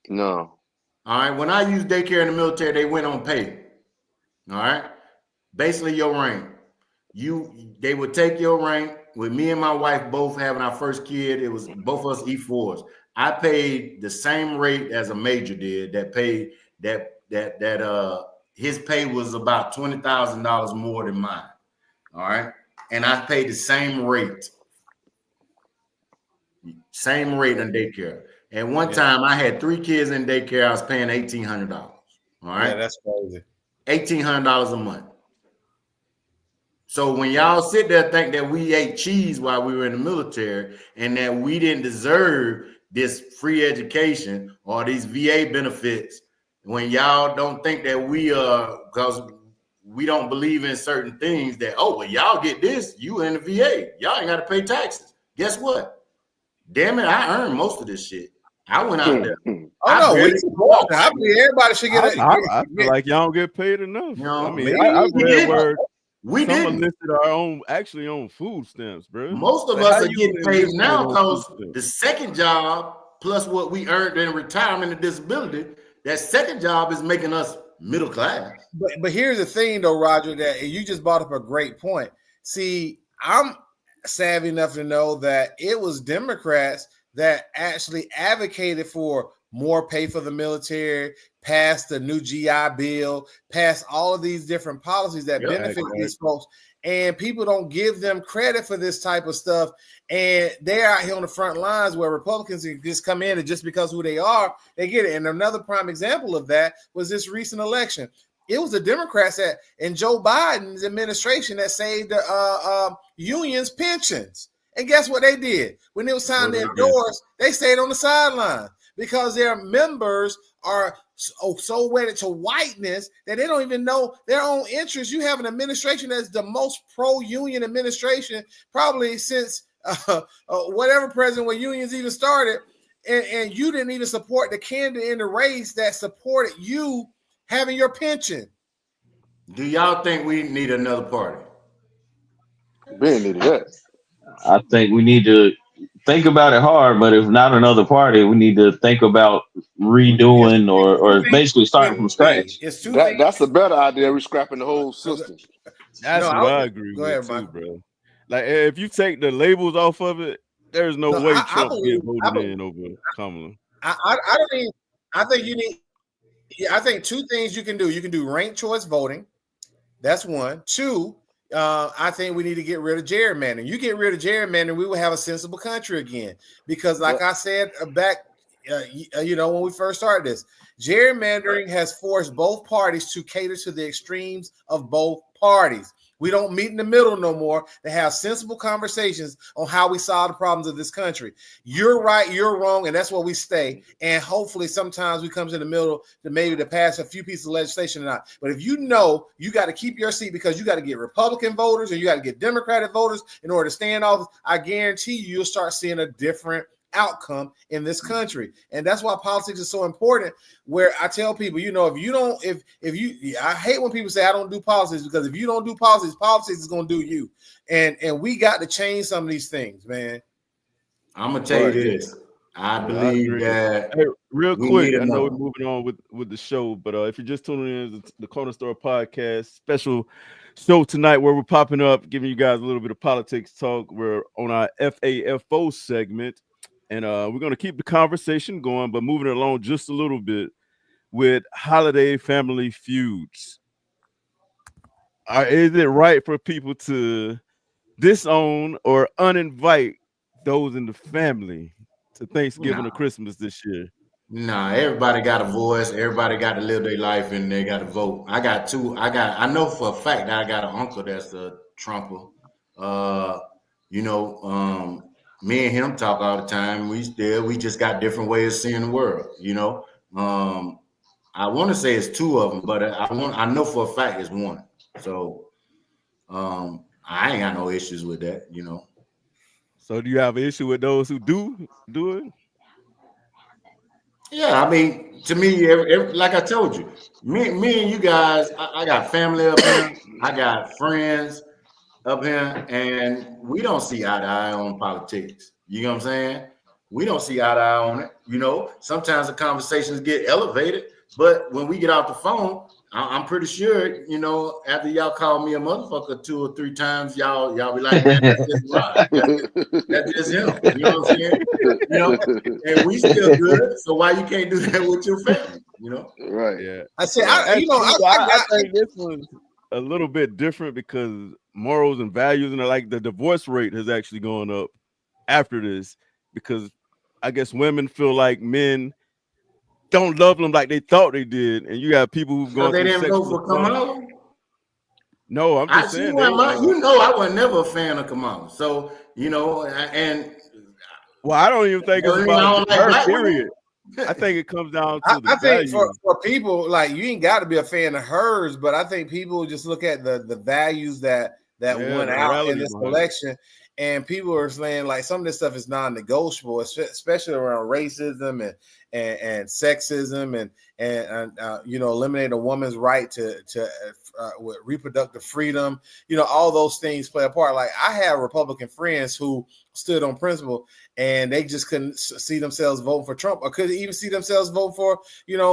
No. All right. When I used daycare in the military, they went on pay. All right. Basically, your rank. They would take your rank. With me and my wife both having our first kid, it was both of us E4s. I paid the same rate as a major did. That paid that his pay was about $20,000 more than mine. All right, and I paid the same rate on daycare. At one time, I had 3 kids in daycare. I was paying $1,800. All right, yeah, that's crazy. $1,800 a month. So when y'all sit there think that we ate cheese while we were in the military and that we didn't deserve this free education or these VA benefits, when y'all don't think that we because we don't believe in certain things, that, y'all get this, you in the VA, y'all ain't got to pay taxes. Guess what? Damn it, I earned most of this shit. I went out there. We support that. I believe everybody should get it. I feel like y'all don't get paid enough. I've read where we didn't listed our own food stamps, bro. Most of us are getting paid now because the second job plus what we earned in retirement and disability, that second job is making us middle class. But here's the thing, though, Roger, that you just brought up a great point. See, I'm savvy enough to know that it was Democrats that actually advocated for more pay for the military, pass the new GI Bill, pass all of these different policies that benefit these folks. And people don't give them credit for this type of stuff. And they're out here on the front lines where Republicans just come in and just because who they are, they get it. And another prime example of that was this recent election. It was the Democrats and Joe Biden's administration that saved the unions' pensions. And guess what they did? When it was time to endorse, they stayed on the sideline because their members are so wedded to whiteness that they don't even know their own interests. You have an administration that's the most pro-union administration probably since whatever president when unions even started, and you didn't even support the candidate in the race that supported you having your pension. Do y'all think we need another party? We ain't needed that. I think we need to think about it hard, but if not another party, we need to think about redoing or basically starting from scratch. That's a better idea. We're scrapping the whole system. That's what I agree with too, bro. Like if you take the labels off of it, there's no way Trump get voted in over Kamala. I think you need. I think two things you can do. You can do ranked choice voting. That's one. Two, I think we need to get rid of gerrymandering. You get rid of gerrymandering, we will have a sensible country again. Because like I said back, when we first started this, gerrymandering has forced both parties to cater to the extremes of both parties. We don't meet in the middle no more to have sensible conversations on how we solve the problems of this country. You're right, you're wrong, and that's where we stay. And hopefully sometimes we come to the middle to maybe to pass a few pieces of legislation or not. But if you know you got to keep your seat because you got to get Republican voters and you got to get Democratic voters in order to stay in office, I guarantee you'll start seeing a different outcome in this country. And that's why politics is so important, where I tell people, I hate when people say I don't do politics, because if you don't do politics is going to do you. And we got to change some of these things, man. I'm going to tell you this. I believe that. Hey, real quick, I know we're moving on with the show, but if you're just tuning in, it's the Corner Store Podcast special show tonight where we're popping up, giving you guys a little bit of politics talk. We're on our FAFO segment. And we're going to keep the conversation going, but moving it along just a little bit with holiday family feuds. Is it right for people to disown or uninvite those in the family to Thanksgiving or Christmas this year? Nah, everybody got a voice. Everybody got to live their life and they got to vote. I know for a fact that I got an uncle that's a Trumper. Me and him talk all the time. We just got different ways of seeing the world, I want to say it's two of them, but I know for a fact it's one. So I ain't got no issues with that, So do you have an issue with those who do it? Yeah, I mean, to me, like I told you, me and you guys, I got family up here, I got friends up here, and we don't see eye to eye on politics. You know what I'm saying? We don't see eye to eye on it. Sometimes the conversations get elevated, but when we get off the phone, I'm pretty sure, after y'all call me a motherfucker 2 or 3 times, y'all be like, man, that's just Rod. That's just him. You know what I'm saying? And we still good. So why you can't do that with your family? Right. Yeah. I said, I think this one's a little bit different because morals and values, and like the divorce rate has actually gone up after this, because I guess women feel like men don't love them like they thought they did, and you have people who've gone. So they didn't vote for Kamala? No, I'm just saying. I was never a fan of Kamala. So and I don't even think it's about her. Period. I think it comes down to the think for people, like, you ain't got to be a fan of hers, but I think people just look at the values that went out in this election. And people are saying like some of this stuff is non-negotiable, especially around racism and sexism and eliminating a woman's right to with reproductive freedom. All those things play a part. Like, I have Republican friends who stood on principle and they just couldn't see themselves voting for Trump, or couldn't even see themselves voting for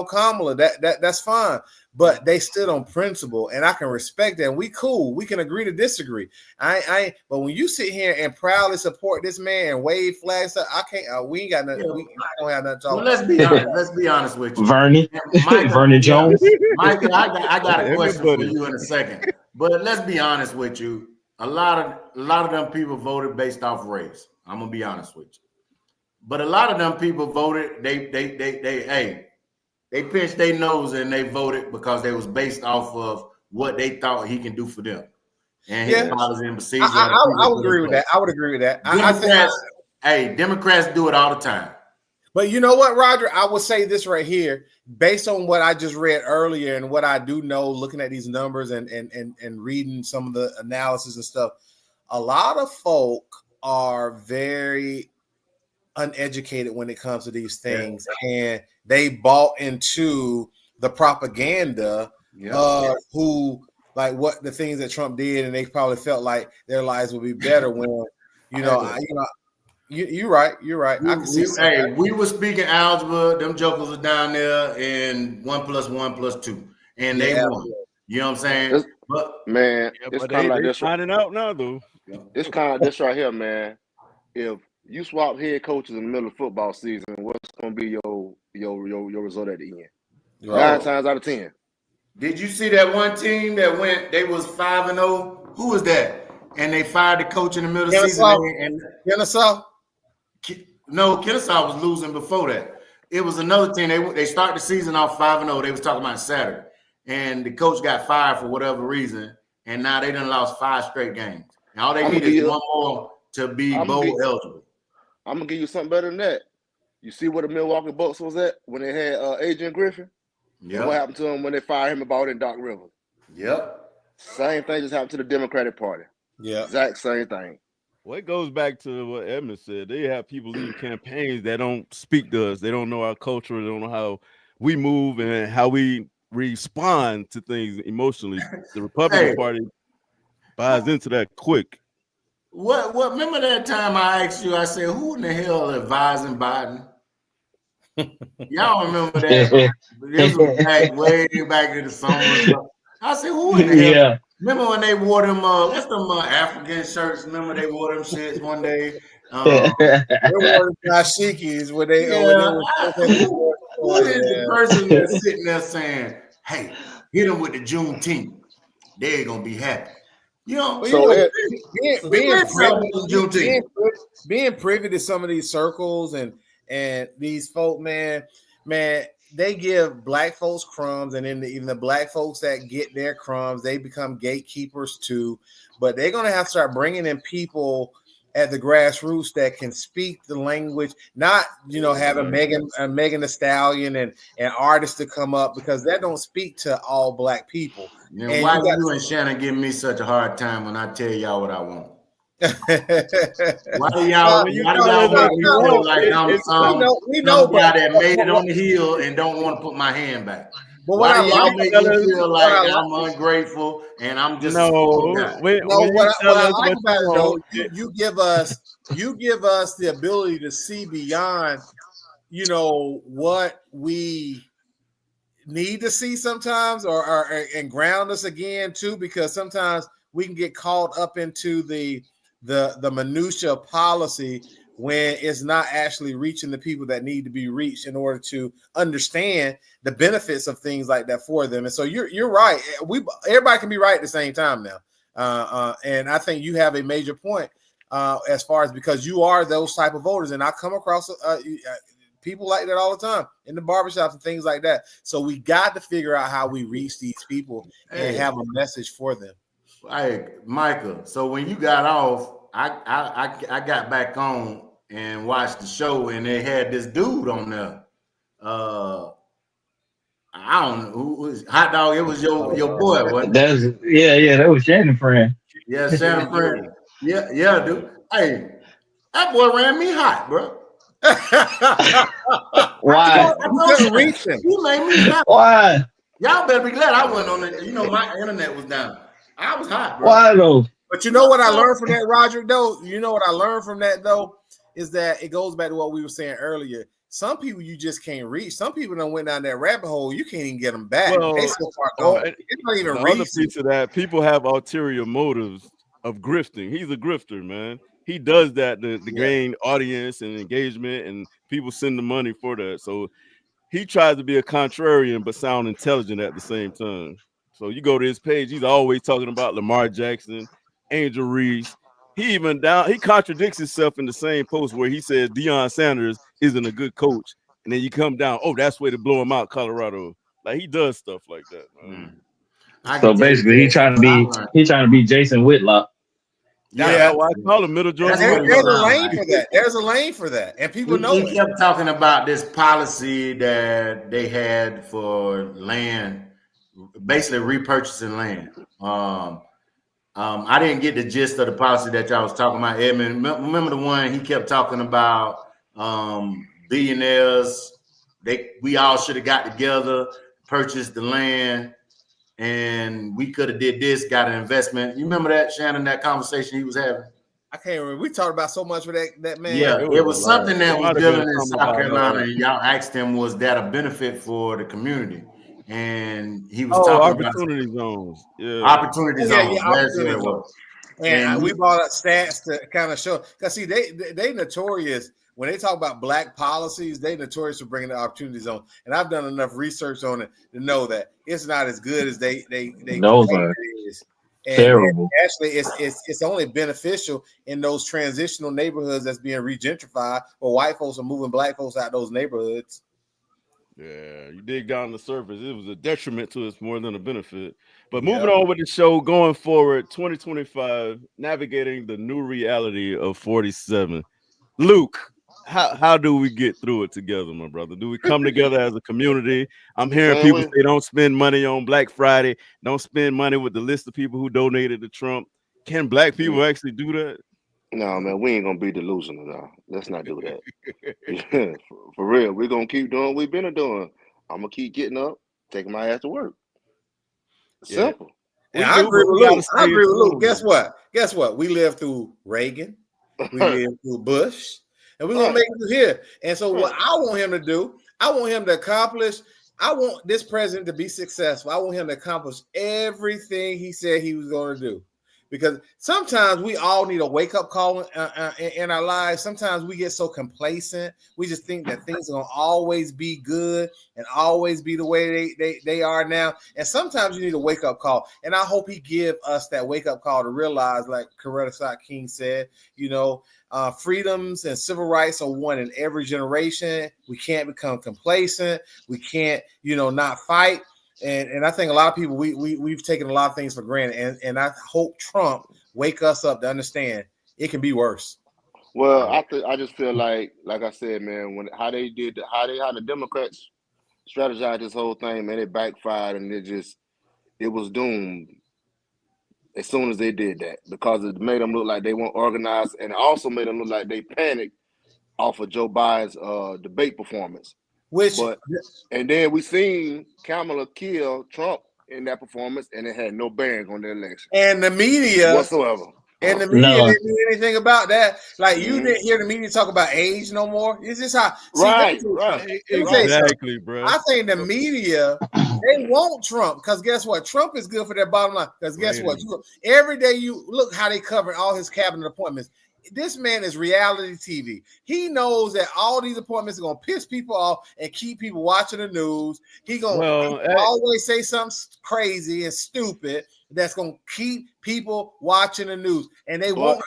Kamala. That's fine. But they stood on principle, and I can respect that. And we cool. We can agree to disagree. But when you sit here and proudly support this man and wave flags, I can't. We ain't got nothing. We don't have nothing to talk about. Let's Let's be honest with you, Vernon. Michael, Vernon Jones. Michael, I got a Everybody. question for you in a second. But let's be honest with you. A lot of them people voted based off race. I'm gonna be honest with you. But a lot of them people voted. They pinched their nose and they voted because they was based off of what they thought he can do for them and his policy and procedure. I would agree with that. I would agree with that. Democrats do it all the time. But you know what, Roger? I will say this right here, based on what I just read earlier and what I do know, looking at these numbers and reading some of the analysis and stuff, a lot of folk are very uneducated when it comes to these things, and they bought into the propaganda of who, like, what the things that Trump did, and they probably felt like their lives would be better when, you're right. I can see. We were speaking algebra. Them jokers were down there in 1 + 1 + 2, and they won. You know what I'm saying? It's kind of like this. Finding out now, though. It's kind of this right here, man. If you swap head coaches in the middle of football season, what's going to be your result at the end? 9 times out of 10. Did you see that one team that went? They was 5-0. Who was that? And they fired the coach in the middle of the season. Kennesaw. No, Kennesaw was losing before that. It was another team. They started the season off 5-0. They was talking about Saturday, and the coach got fired for whatever reason, and now they done lost 5 straight games. And all they need is one more to be bowl eligible. I'm gonna give you something better than that. You see where the Milwaukee Bucks was at when they had Adrian Griffin? Yeah. What happened to him when they fired him about in Doc Rivers? Yep. Same thing just happened to the Democratic Party. Yeah. Exact same thing. Well, it goes back to what Edmund said. They have people leading campaigns that don't speak to us. They don't know our culture. They don't know how we move and how we respond to things emotionally. The Republican Party buys into that quick. What? Remember that time I asked you? I said, "Who in the hell advising Biden?" Y'all remember that? This was way back in the summer. I said, "Who in the hell?" Yeah. Remember when they wore them? What's them African shirts? Remember they wore them shits one day? They wore dashikis when they. Who is the person that's sitting there saying, "Hey, hit them with the Juneteenth. They're gonna be happy." You know, being privy to some of these circles and these folk, man, they give black folks crumbs, and then even the black folks that get their crumbs, they become gatekeepers too. But they're gonna have to start bringing in people at the grassroots that can speak the language, not having Megan Thee Stallion and artists to come up, because that don't speak to all black people. And why you and Shannon giving me such a hard time when I tell y'all what I want? Why do y'all want me to feel like I'm some guy that made it on the hill and don't want to put my hand back? But why do y'all make me feel like I'm ungrateful and I'm just what I like about it, though, you give us the ability to see beyond what we need to see sometimes, and ground us again too, because sometimes we can get caught up into the minutia of policy when it's not actually reaching the people that need to be reached in order to understand the benefits of things like that for them. And so you're right. Everybody can be right at the same time now. And I think you have a major point as far as, because you are those type of voters, and I come across people like that all the time in the barbershops and things like that. So we got to figure out how we reach these people and have a message for them. Hey, Michael. So when you got off, I got back on and watched the show, and they had this dude on there. I don't know who was Hot Dog. It was your boy, wasn't it? That was Shannon friend. Yeah, Shannon friend. Yeah, dude. Hey, that boy ran me hot, bro. Why? You made me hot. Why? Y'all better be glad I wasn't on it. My internet was down. I was hot, bro. Why though? But you know what I learned from that, Roger, though? You know what I learned from that, though, is that it goes back to what we were saying earlier. Some people you just can't reach. Some people done went down that rabbit hole. You can't even get them back. Well, they so far gone. It's not even the other piece of that, people have ulterior motives of grifting. He's a grifter, man. he does that to gain audience and engagement, and people send the money for that. So he tries to be a contrarian but sound intelligent at the same time. So you go to his page, he's always talking about Lamar Jackson, Angel Reese. He contradicts himself in the same post where he says Deion Sanders isn't a good coach, and then you come down, oh, that's way to blow him out, Colorado. Like he does stuff like that, man. So basically, he trying to be Jason Whitlock. That's why I call him Middle Georgia. There's a lane for that. There's a lane for that, and people know he kept talking about this policy that they had for land, basically repurchasing land. I didn't get the gist of the policy that y'all was talking about, Edmund. Remember the one he kept talking about? Billionaires, we all should have got together, purchased the land, and we could have did this, got an investment. You remember that, Shannon? That conversation he was having. I can't remember. We talked about so much with that man. Yeah, it was something that was dealing in South Carolina, and y'all asked him, was that a benefit for the community? And he was talking opportunity zones. Yeah, opportunity zones. That's what it was. And we brought up stats to kind of show, because see, they notorious when they talk about black policies. They notorious for bringing the opportunity zone. And I've done enough research on it to know that it's not as good as they those are terrible. And actually, it's only beneficial in those transitional neighborhoods that's being regentrified, where white folks are moving black folks out those neighborhoods. Yeah, you dig down the surface. It was a detriment to us more than a benefit. But moving on with the show, going forward, 2025, navigating the new reality of 47. Luke, how do we get through it together, my brother? Do we come together as a community? I'm hearing people say don't spend money on Black Friday. Don't spend money with the list of people who donated to Trump. Can black people actually do that? No, man, we ain't gonna be delusional now. Let's not do that. For real, we're gonna keep doing what we've been doing. I'm gonna keep getting up, taking my ass to work. Simple. And I agree with Luke. Guess what? We lived through Reagan, we lived through Bush, and we're gonna make it through here. And so, what I want him to do, I want him to accomplish. I want this president to be successful. I want him to accomplish everything he said he was going to do. Because sometimes we all need a wake-up call in our lives. Sometimes we get so complacent. We just think that things are going to always be good and always be the way they are now. And sometimes you need a wake-up call. And I hope he give us that wake-up call to realize, like Coretta Scott King said, freedoms and civil rights are one in every generation. We can't become complacent. We can't, not fight. And I think a lot of people we've taken a lot of things for granted, and I hope Trump wake us up to understand it can be worse. Well, I just feel like I said, man, how the Democrats strategized this whole thing, man, it backfired, and it was doomed as soon as they did that, because it made them look like they weren't organized, and it also made them look like they panicked off of Joe Biden's debate performance. And then we seen Kamala kill Trump in that performance, and it had no bearing on the election. And the media whatsoever. And the media didn't do anything about that. Like you didn't hear the media talk about age no more. It's just how right. Exactly, bro. I think the media they want Trump because guess what? Trump is good for their bottom line. Because guess what? Every day you look how they cover all his cabinet appointments. This man is reality TV. He knows that all these appointments are gonna piss people off and keep people watching the news. He gonna always say something crazy and stupid that's gonna keep people watching the news, and they won't.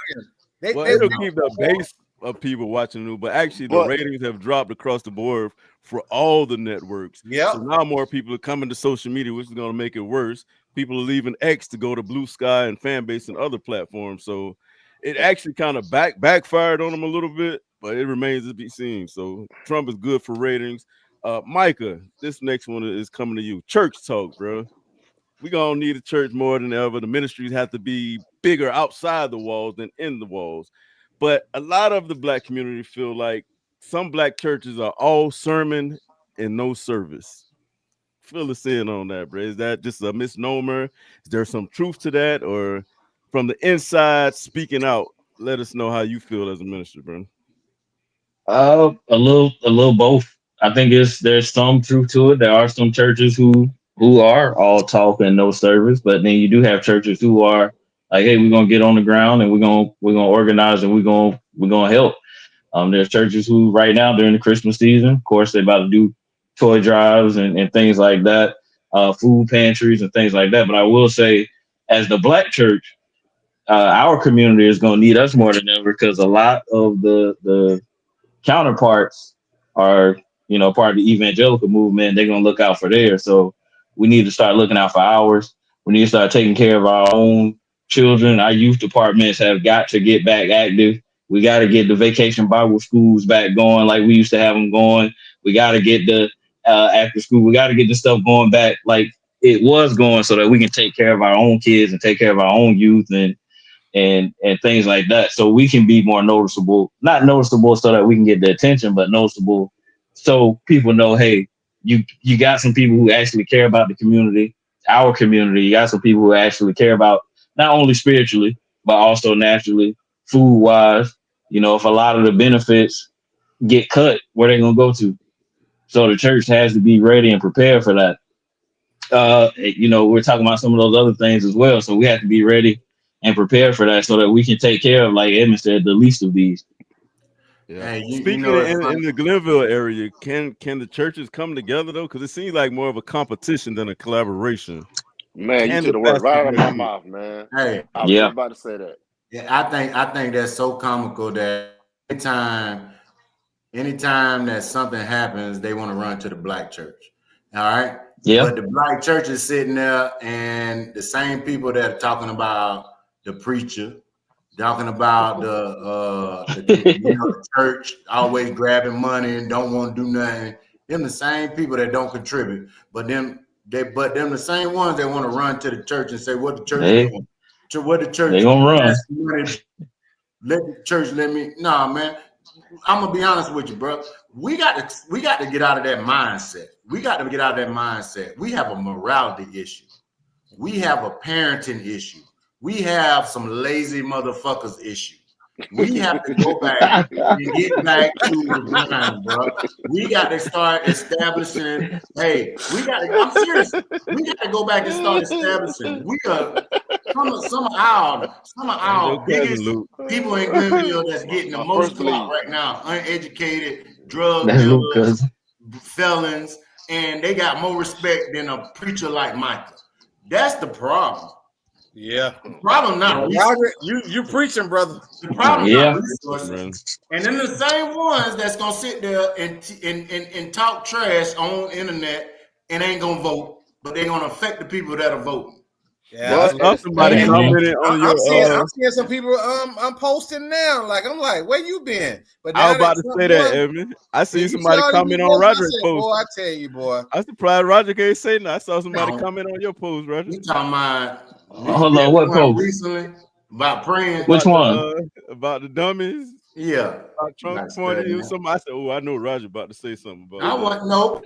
It'll keep the base of people watching the news, but actually the ratings have dropped across the board for all the networks. Yeah. So now more people are coming to social media, which is gonna make it worse. People are leaving X to go to Blue Sky and Fanbase and other platforms. So it actually kind of backfired on them a little bit, but it remains to be seen. So Trump is good for ratings. Micah, this next one is coming to you. Church talk, bro. We gonna need a church more than ever. The ministries have to be bigger outside the walls than in the walls. But a lot of the black community feel like some black churches are all sermon and no service. Fill us in on that, bro. Is that just a misnomer? Is there some truth to that, or from the inside speaking out? Let us know how you feel as a minister, bro. A little both. I think there's some truth to it. There are some churches who are all talk and no service, but then you do have churches who are Like, hey, we're gonna get on the ground and we're gonna organize and we're gonna help. There's churches who right now during the Christmas season, of course, they're about to do toy drives and things like that, food pantries and things like that. But I will say, as the Black church, our community is going to need us more than ever because a lot of the counterparts are, part of the evangelical movement. They're going to look out for theirs. So we need to start looking out for ours. We need to start taking care of our own children. Our youth departments have got to get back active. We got to get the vacation Bible schools back going like we used to have them going. We got to get the after school. We got to get the stuff going back like it was going so that we can take care of our own kids and take care of our own youth and things like that. So we can be more noticeable, not noticeable so that we can get the attention, but noticeable so people know, hey, you got some people who actually care about the community, our community. You got some people who actually care about not only spiritually, but also naturally, food wise. If a lot of the benefits get cut, where they going to go to? So the church has to be ready and prepared for that. We're talking about some of those other things as well. So we have to be ready and prepared for that so that we can take care of, like Edmund said, the least of these. Yeah. Hey, Speaking in the Glenville area, can the churches come together though? Because it seems like more of a competition than a collaboration. Man, you took the word right out of my mouth, man. Hey, I was just about to say that. Yeah, I think that's so comical that anytime that something happens, they want to run to the Black church. All right. Yeah. But the Black church is sitting there, and the same people that are talking about the preacher, talking about the church always grabbing money and don't want to do nothing. Them the same people that don't contribute, but them the same ones that want to run to the church and say what the church is doing. What the church they gonna run. Let the church let me. Nah, man. I'm gonna be honest with you, bro. We got to get out of that mindset. We have a morality issue. We have a parenting issue. We have some lazy motherfuckers issue. We have to go back and get back to the grind, bro. We got to start establishing. Hey, I'm serious. We got to go back and start establishing. We are some of our biggest people in Glenville that's getting the most clout right now. Uneducated, drug dealers, felons, and they got more respect than a preacher like Michael. That's the problem. Yeah. The problem not you preaching, brother. The problem not resources. And then the same ones that's gonna sit there and talk trash on the internet and ain't gonna vote, but they're gonna affect the people that are voting. Yeah, somebody commented on your. I'm seeing some people. I'm posting now. I'm like, where you been? But I was about to say that, Evan. I see somebody comment on Roger's post. Boy, I tell you, boy. I'm surprised Roger can't say that. I saw somebody comment on your post, Roger. You talking about? Hold on, what post? Recently about praying. Which one? About the dummies. Yeah. About Trump pointing you something. I said, "Oh, I know Roger about to say something about." I want no.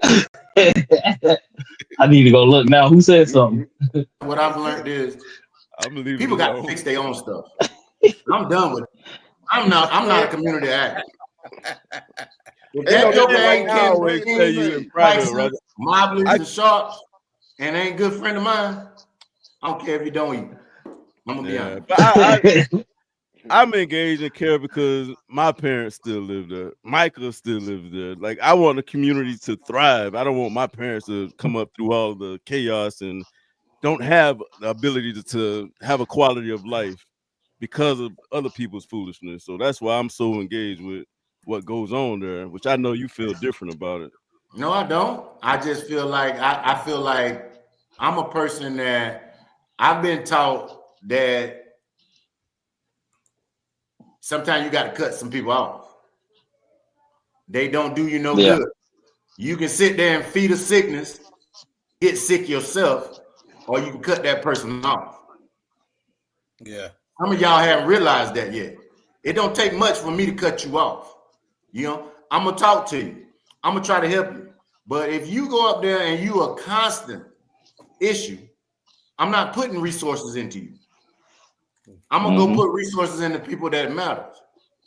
I need to go look now. Who said something? What I've learned is people got to fix their own stuff. I'm done with it. I'm not a community actor. If that your gang can't bring you Mobley's and Sharps and ain't a good friend of mine, I don't care if you don't eat. I'm gonna be honest. But I'm engaged and care because my parents still live there. Michael still lives there. Like, I want the community to thrive. I don't want my parents to come up through all the chaos and don't have the ability to have a quality of life because of other people's foolishness. So that's why I'm so engaged with what goes on there, which I know you feel different about it. No, I don't. I just feel like I feel like I'm a person that I've been taught that sometimes you got to cut some people off. They don't do you no good. You can sit there and feed a sickness, get sick yourself, or you can cut that person off. Yeah. Some of y'all haven't realized that yet. It don't take much for me to cut you off. I'm gonna talk to you. I'm gonna try to help you. But if you go up there and you a constant issue, I'm not putting resources into you. I'm gonna go put resources into people that matters.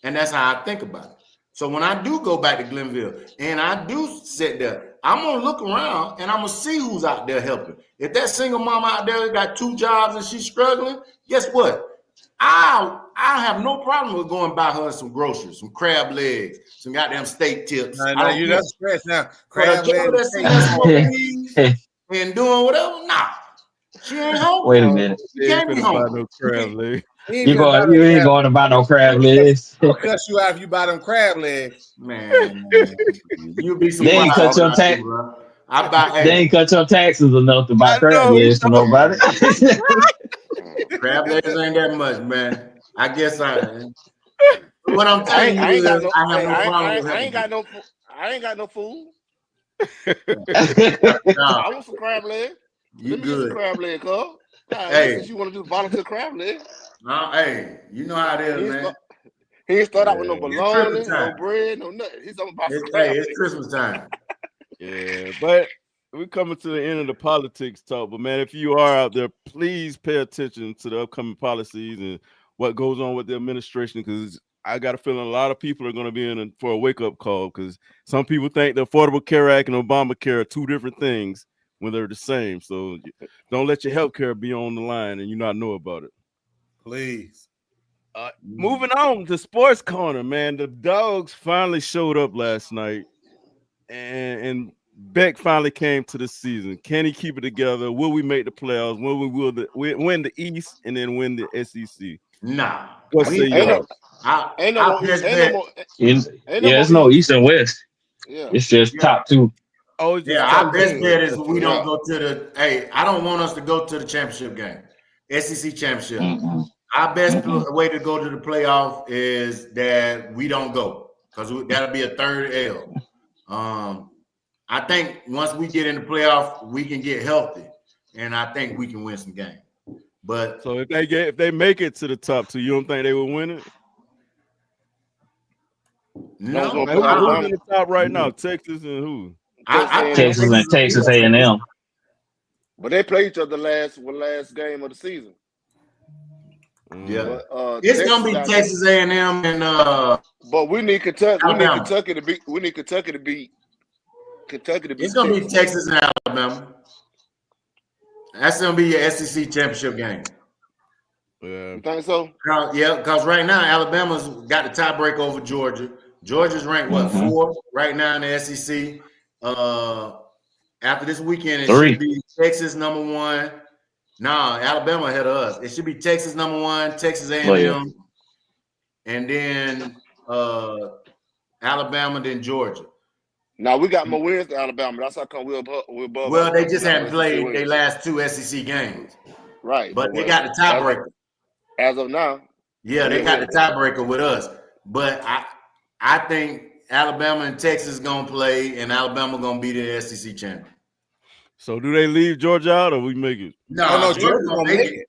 And that's how I think about it. So when I do go back to Glenville and I do sit there, I'm gonna look around and I'm gonna see who's out there helping. If that single mom out there got 2 jobs and she's struggling, guess what? I have no problem with going buy her some groceries, some crab legs, some goddamn steak tips. No, you that's stress now. But a Crab girl legs. that's sitting there smoking weed and doing whatever, nah. She ain't home. Wait a minute. She can't be home. No crab leg. You ain't going to buy no crab legs. I'll cuss you out if you buy them crab legs. Man, you'll be surprised. They ain't cut your tax. They ain't cut your taxes enough to buy crab legs for nobody. Crab legs ain't that much, man. I guess what I'm telling you is I ain't got no food. I want some crab leg. You good? Crab leg, huh? Hey, since you want to do volunteer crab leg. Hey, you know how it is, man. He ain't start out with no bologna, no bread, no nothing. He's talking about it's Christmas time. Yeah, but we're coming to the end of the politics talk. But man, if you are out there, please pay attention to the upcoming policies and what goes on with the administration, because I got a feeling a lot of people are going to be in for a wake-up call, because some people think the Affordable Care Act and Obamacare are two different things when they're the same. So don't let your health care be on the line and you not know about it. Please. Moving on to Sports Corner, man. The Dogs finally showed up last night, and Beck finally came to the season. Can he keep it together? Will we make the playoffs? Will we win the East and then win the SEC? Nah. What say y'all? It's no East and West. Yeah. It's just top two. Oh, our best bet is we don't go to the. Hey, I don't want us to go to the championship game, SEC championship. Mm-hmm. Our best way to go to the playoff is that we don't go, because that'll be a third L. I think once we get in the playoff, we can get healthy, and I think we can win some games. But so if they make it to the top two, you don't think they will win it? No, who's in the top right now? Texas and who? Texas and Texas A&M. But they play each other last game of the season. Yeah, it's gonna be Texas A&M and. But we need Kentucky. Alabama. We need Kentucky to beat. It's gonna be Texas and Alabama. That's gonna be your SEC championship game. Yeah, you think so? Because right now Alabama's got the tiebreaker over Georgia. Georgia's ranked 4th right now in the SEC. After this weekend, it should be Texas number 1. Nah, Alabama ahead of us. It should be Texas number 1, Texas A&M, and then Alabama, then Georgia. Now we got more wins than Alabama. That's how come we're above. Well, they just haven't played their last 2 SEC games, right? But they got the tiebreaker as of now. Yeah, they got the tiebreaker with us. But I think Alabama and Texas gonna play, and Alabama gonna be the SEC champion. So do they leave Georgia out, or we make it? No, Georgia's gonna make it.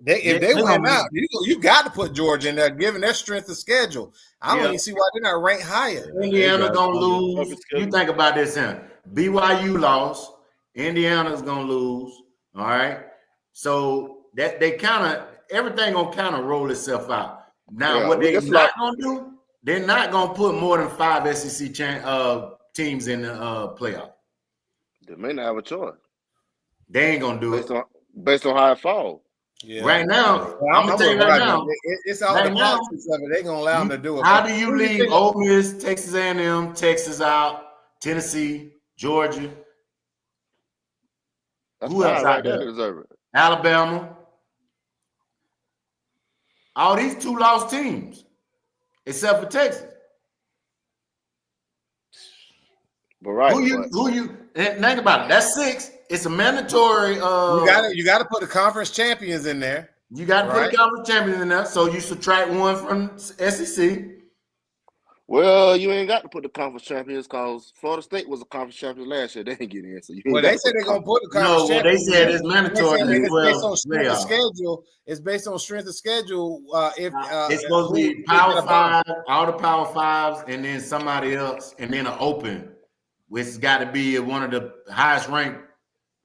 If they win out, you got to put Georgia in there, given their strength of schedule. I don't even see why they're not ranked higher. Indiana gonna lose. You think about this, BYU lost. Indiana's gonna lose. All right, so that they kind of everything gonna kind of roll itself out. Now, what they're not gonna do, they're not gonna put more than 5 SEC teams in the playoff. They may not have a choice. They ain't gonna do it based on how it falls. Yeah. Right now, I'm gonna tell you right now, it's all the politics of it. They're gonna allow them to do it. How do you leave Ole Miss, Texas A&M, Texas out, Tennessee, Georgia? Who else out there? Alabama. All these 2 lost teams, except for Texas. But right, who you think about it? That's 6. It's a mandatory. You got to put the conference champions in there. You got to put the conference champions in there. So you subtract 1 from SEC. Well, you ain't got to put the conference champions because Florida State was a conference champion last year. They ain't getting in. So they said they're gonna put the conference champions. They said it's mandatory. It's based on strength of schedule. It's based on strength of schedule. It's supposed to be Power 5, all the Power 5s, and then somebody else, and then an open, which has got to be one of the highest ranked.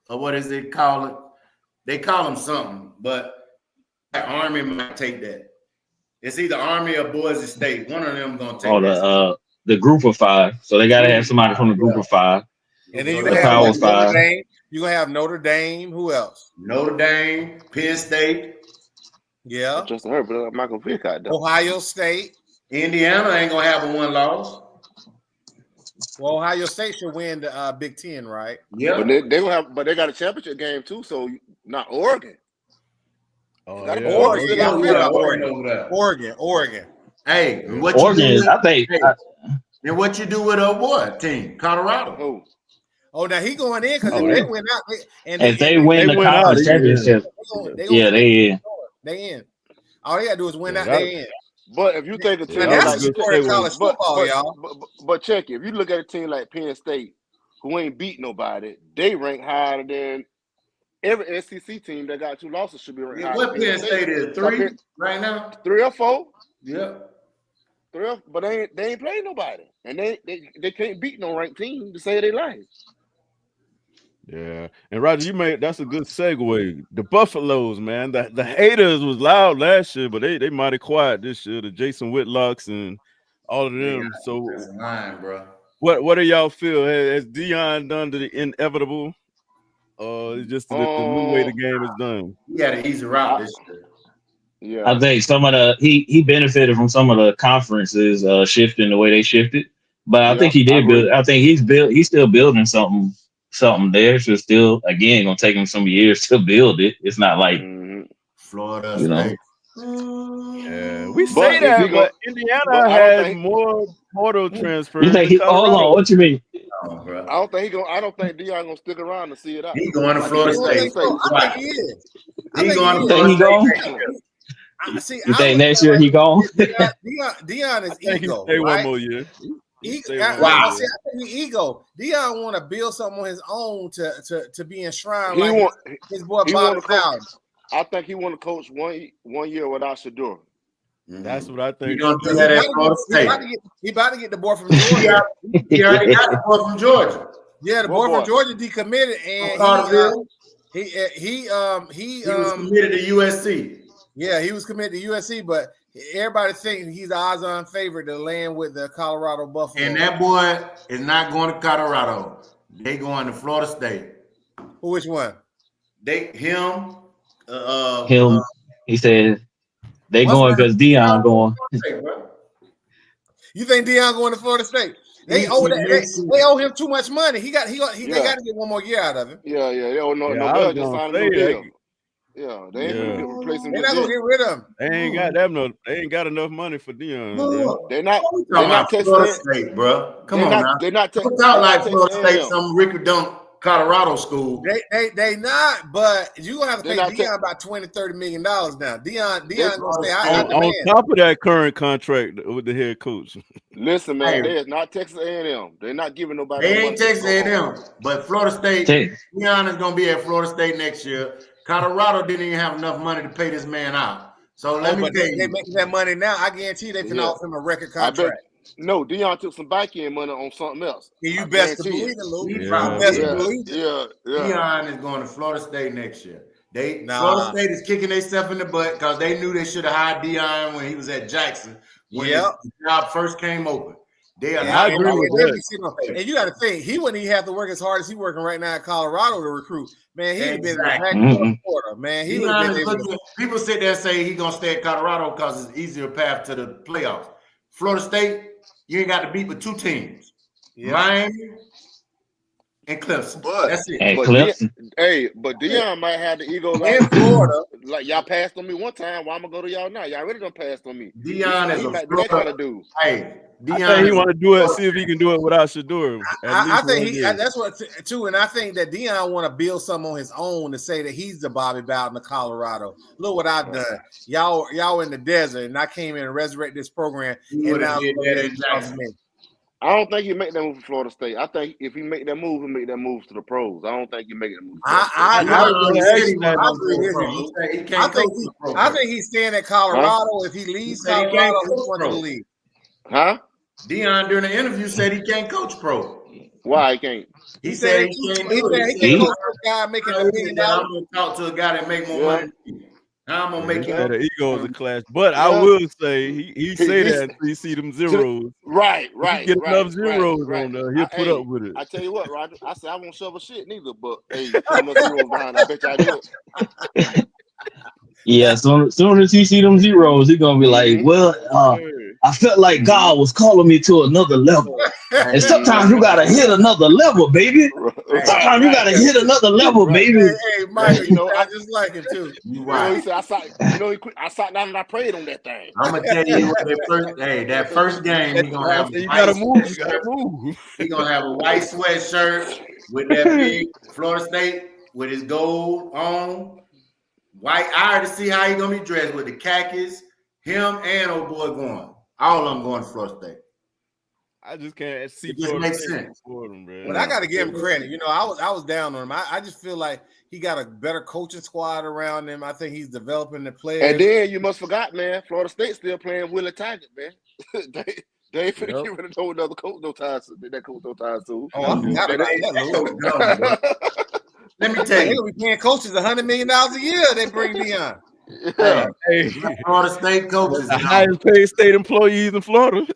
Or what is it called? They call them something, but the Army might take that. It's either Army or Boise State. One of them gonna take the group of 5. So they gotta have somebody from the group of 5. And then you gonna have Notre Dame. You're gonna have Notre Dame. Who else? Notre Dame, Penn State. Yeah. Justin Herbert, Michael Vick out there. Ohio State. Indiana ain't gonna have a one loss. Well, Ohio State should win the Big Ten, right? Yeah. But they gonna have, but they got a championship game too. So not Oregon. Oh, Got a yeah. Oregon. Oregon. got Yeah, Oregon over there. Oregon. Hey, and what Oregon, you do? I think. And what you do with what team? Colorado. Oh, now he going in because Oh, if they yeah. win out, If they win the win out, conference they- championship, yeah, they in. They in. All they gotta do is win Yeah, out. that- They in. But if you take a team And that that's was the a good sport of segue. college football, y'all. but check it. If you look at a team like Penn State, who ain't beat nobody, they rank higher than every SEC team that got 2 losses should be ranked higher. What than Penn State is 3 right now? 3 or 4. Yeah. 3 or, but they ain't played nobody, and they can't beat no ranked team to say they life. Yeah, and Roger, that's a good segue. The Buffaloes, man, the haters was loud last year, but they mighty quiet this year. The Jason Whitlocks and all of them. So, That's lying, bro. what do y'all feel? Has Deion done the inevitable? It's just the new way the game is done. He had an easy route this year. Yeah, I think some of the he benefited from some of the conferences shifting the way they shifted, but I think he did build. I think he's still building something there. So still, again, gonna take him some years to build it. It's not like Florida State. Yeah, we say that, but Indiana has more portal transfers. You think hold on, what you mean? I don't think Deion gonna stick around to see it out. He going to Florida State. I think he is. He going to Florida State. You think next year he gone? Deion is ego. Stay right? one more year. I think he ego. Deion want to build something on his own to be enshrined. His boy Bob Powell. I think he want to coach one year without Shador. That's what I think. He gonna do that at Florida State. He about to get the boy from Georgia. He already got the boy from Georgia. Yeah, the boy from Georgia decommitted, and he was committed to USC. Yeah, he was committed to USC, but everybody thinking he's the odds-on favorite to land with the Colorado Buffalo. And that boy is not going to Colorado. They going to Florida State. Which one? Him. He said they going because Deion going. You think Deion going to Florida State? They owe him too much money. They got to get one more year out of him. Yeah. They don't know. No, just signed a new deal. Yeah, they ain't gonna replace him. They're not gonna get rid of him. They ain't got enough money for Deion. No, they're not Texas Florida State, bro. Come on, now. They're not Texas. Out like Florida State, some Rickerdunk Colorado school. They not, but you gonna have to pay Deion about $20-30 million now. Deion gonna stay on top of that current contract with the head coach. Listen, man, there's not Texas A&M. They're not giving nobody. They ain't Texas A&M, but Florida State. Deion is gonna be at Florida State next year. Colorado didn't even have enough money to pay this man out. So let me tell you, they making that money now. I guarantee they can offer him a record contract. No, Deion took some back-end money on something else. You best to believe it, Lou. Deion is going to Florida State next year. Florida State is kicking themselves in the butt because they knew they should have hired Deion when he was at Jackson. When the job first came open. I agree with that. And you got to think, he wouldn't even have to work as hard as he's working right now at Colorado to recruit. Man, he'd have been in quarter. Man, he would have been. People sit there and say he's gonna stay at Colorado because it's easier path to the playoffs. Florida State, you ain't got to beat with 2 teams, Miami and Clemson. That's it. But Deion might have the ego like Florida. Like y'all passed on me one time. Well, I'm gonna go to y'all now. Y'all really done passed on me. Deion is that kind of dude. Hey, I think he want to do it. See if he can do it without Shador. I think that's what too, and I think that Deion want to build something on his own to say that he's the Bobby Bowden of Colorado. Look what I've done. Y'all in the desert, and I came in and resurrected this program. And now I don't think he make that move for Florida State. I think if he make that move, he make that move to the pros. I don't think he make that move. I think he's staying at Colorado. If he leaves Colorado, he's going to leave. Huh? Deion during the interview said he can't coach pro. Why he can't? He said he can't do it. He can't coach a guy making $1 million. I'm gonna talk to a guy that make more money. I'm gonna make it. The ego is a clash, but I will say he say that until you see them zeros. Right. Get enough zeros on there, he'll put up with it. I tell you what, Roger. I said I won't shovel shit neither, but hey, you put enough zeros behind. I bet y'all do it. Yeah, so soon as he see them zeros, he gonna be like, well, I felt like God was calling me to another level. And sometimes you gotta hit another level, baby. Sometimes you gotta hit another level, baby. Hey, Michael, I just like it too. He said, I sat down and I prayed on that thing. I'm gonna tell you what that first game he gonna have. You gotta move. You gotta move. He gonna have a white sweatshirt with that big Florida State with his gold on. White. I already see how he gonna be dressed with the khakis. Him and old boy going. All of them going to Florida State. I just can't see. It just makes sense. But I got to give him credit. I was down on him. I just feel like he got a better coaching squad around him. I think he's developing the players. And then you must forgot, man. Florida State still playing Willie Taggart, man. they ain't finna get rid of another coach no time. That coach no time soon. Oh, I forgot about that. Let me tell you, they'll be paying coaches $100 million a year. They bring Deion. Hey, Florida State coaches, the highest paid state employees in Florida.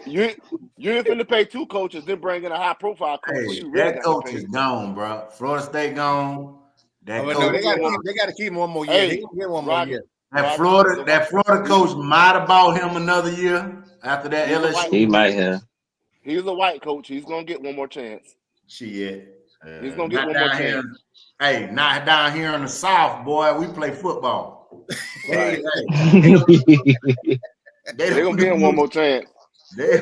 you ain't finna pay two coaches, then bring in a high profile coach. Hey, that coach is gone, bro. Florida State gone. They got to keep him one more year. They can get one more year. That Florida coach might have bought him another year after that LSU. He might have. He's a white coach. He's gonna get one more chance. Shit. He's gonna get one more chance. Hey, not down here in the South, boy. We play football. Right. They're gonna give him one more chance. They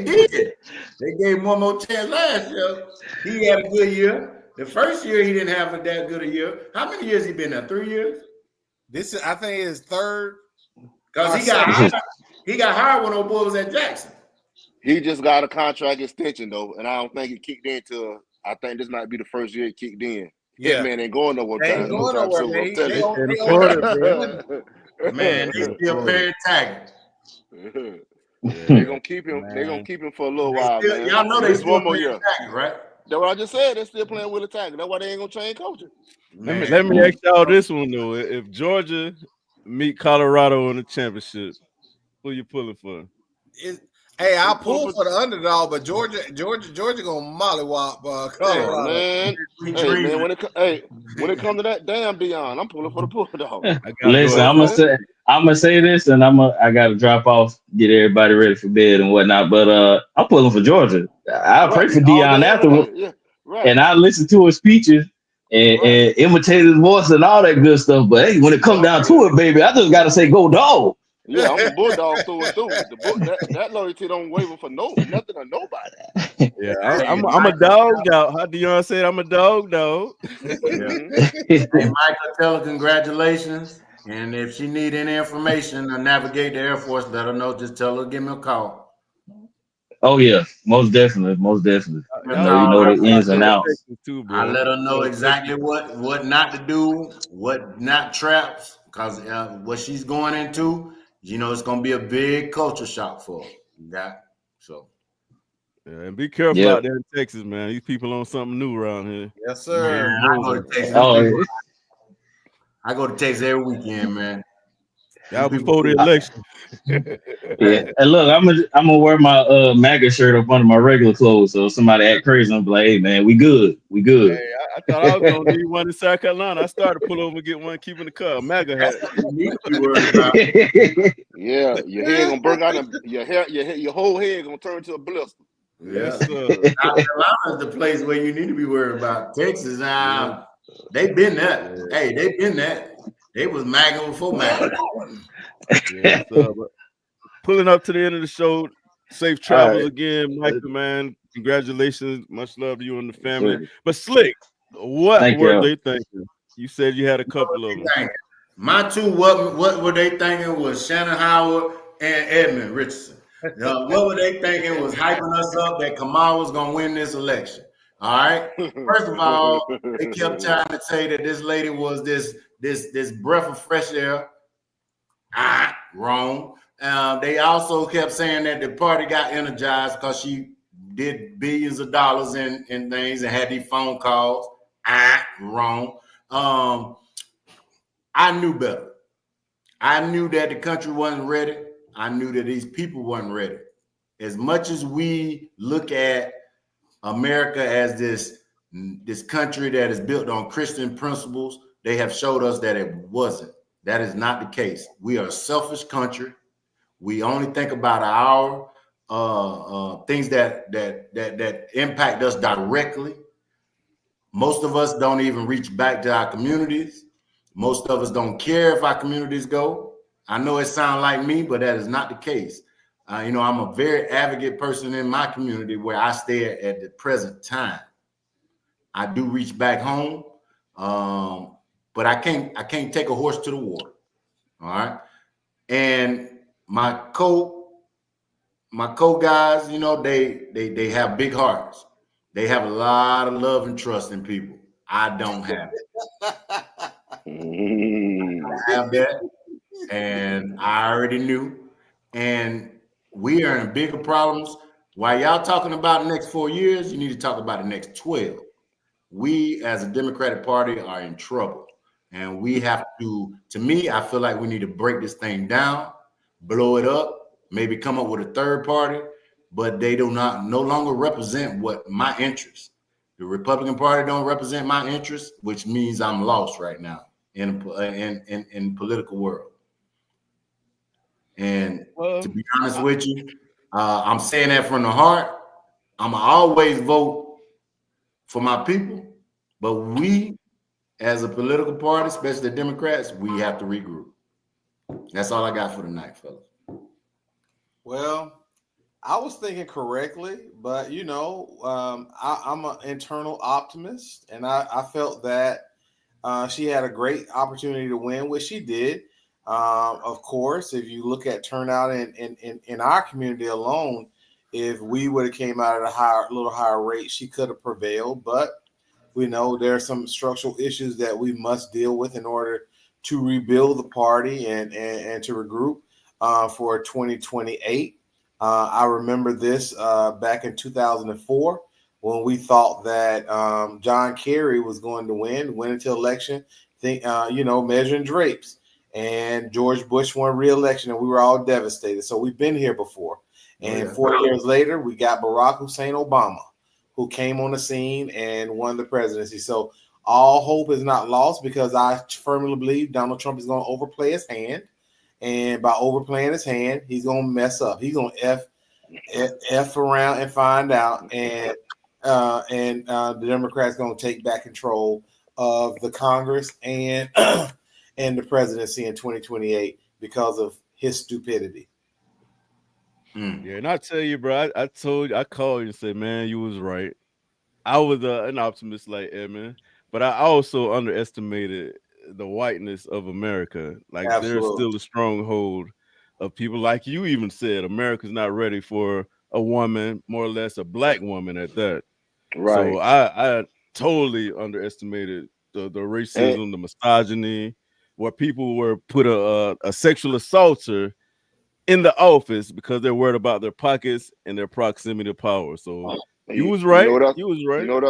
did. They gave him one more chance last year. He had a good year. The first year he didn't have that good a year. How many years he been there? 3 years? This is, I think, his third. Because he got hired when old boy was at Jackson. He just got a contract extension though, and I don't think it kicked in till I think this might be the first year it kicked in. Yeah, man, ain't going nowhere. Man, they still paying Taggart. They're gonna keep him. They're gonna keep him for a little while. Man. Y'all know they still one more year, Taggart, right? That's what I just said. They're still playing Willie Taggart. That's why they ain't gonna change coaches. Let me ask y'all this one though: if Georgia meet Colorado in the championship, who you pulling for? Hey, I'll pull for the underdog, but Georgia gonna mollywop Colorado. Hey, man, when it comes to that damn Deion, I'm pulling for the Bulldog. Listen, I'm gonna say this, and I gotta drop off, get everybody ready for bed and whatnot. But I'm pulling for Georgia. I pray for Deion afterwards, and I listen to his speeches and imitate his voice and all that good stuff. But hey, when it comes down to it, baby, I just gotta say, go dog. Yeah, I'm a Bulldog through and through. That loyalty don't waver for nothing or nobody. Yeah, I'm a dog. How Deion said, I'm a dog. Hey, Michael, tell her congratulations. And if she need any information to navigate the Air Force, let her know. Just tell her, give me a call. Oh yeah, most definitely. You know the ins and outs. I let her know exactly what not to do, what not traps, because what she's going into. It's going to be a big culture shock for her. Yeah. And be careful out there in Texas, man. These people on something new around here. Yes, sir. Man, I go to Texas. I go to Texas every weekend, man. Y'all before the election. Yeah. And look, I'm gonna wear my MAGA shirt up under my regular clothes. So if somebody act crazy, I'm like, hey man, we good. Hey, I thought I was gonna need one in South Carolina. I started to pull over and get one, keeping the car. MAGA hat. Yeah, your head gonna burn out. Your whole head gonna turn to a blister. Yes, sir. South Carolina is the place where you need to be worried about. Texas, they've been that. Hey, they've been that. They was MAGA before MAGA. Pulling up to the end of the show. Safe travels again, Michael, man. Congratulations. Much love to you and the family. But Slick, what were they thinking? You said you had a couple of them. My two, what were they thinking was Shannon Howard and Edmund Richardson. What were they thinking was hyping us up that Kamala was going to win this election. All right. First of all, they kept trying to say that this lady was this breath of fresh air. Wrong. They also kept saying that the party got energized because she did billions of dollars in things and had these phone calls. Wrong. I knew better. I knew that the country wasn't ready. I knew that these people weren't ready. As much as we look at America as this country that is built on Christian principles, they have showed us that it wasn't. That is not the case. We are a selfish country. We only think about our things that impact us directly. Most of us don't even reach back to our communities. Most of us don't care if our communities go. I know it sounds like me, but that is not the case. I'm a very advocate person in my community where I stay at the present time. I do reach back home, but I can't take a horse to the water. All right. And my co guys, they have big hearts. They have a lot of love and trust in people. I don't have it. I have that, and I already knew. And we are in bigger problems. While y'all talking about the next 4 years, you need to talk about the next 12. We as a Democratic Party are in trouble. And we have to me, I feel like we need to break this thing down, blow it up, maybe come up with a third party, but they no longer represent what my interests. The Republican Party don't represent my interests, which means I'm lost right now in political world. And to be honest with you, I'm saying that from the heart. I'm always vote for my people, but we as a political party, especially the Democrats, we have to regroup. That's all I got for tonight, fellas. Well, I was thinking correctly, but I'm an internal optimist, and I felt that she had a great opportunity to win, which she did. Of course, if you look at turnout in our community alone, if we would have came out at a little higher rate, she could have prevailed. But we know there are some structural issues that we must deal with in order to rebuild the party and to regroup for 2028. I remember this back in 2004 when we thought that John Kerry was going to win into election, measuring drapes. And George Bush won re-election, and we were all devastated. So we've been here before. And 4 years later, we got Barack Hussein Obama, who came on the scene and won the presidency. So all hope is not lost, because I firmly believe Donald Trump is going to overplay his hand. And by overplaying his hand, he's going to mess up. He's going to F around and find out. And the Democrats going to take back control of the Congress and and the presidency in 2028 because of his stupidity. Yeah, and I tell you, bro, I called you and said, man, you was right. I was an optimist like Edmund, but I also underestimated the whiteness of America. Like, there's still a stronghold of people, like you even said, America's not ready for a woman, more or less a black woman at that. Right. So I totally underestimated the racism, the misogyny, where people were put a sexual assaulter in the office because they're worried about their pockets and their proximity to power. So you was right. You was right. You know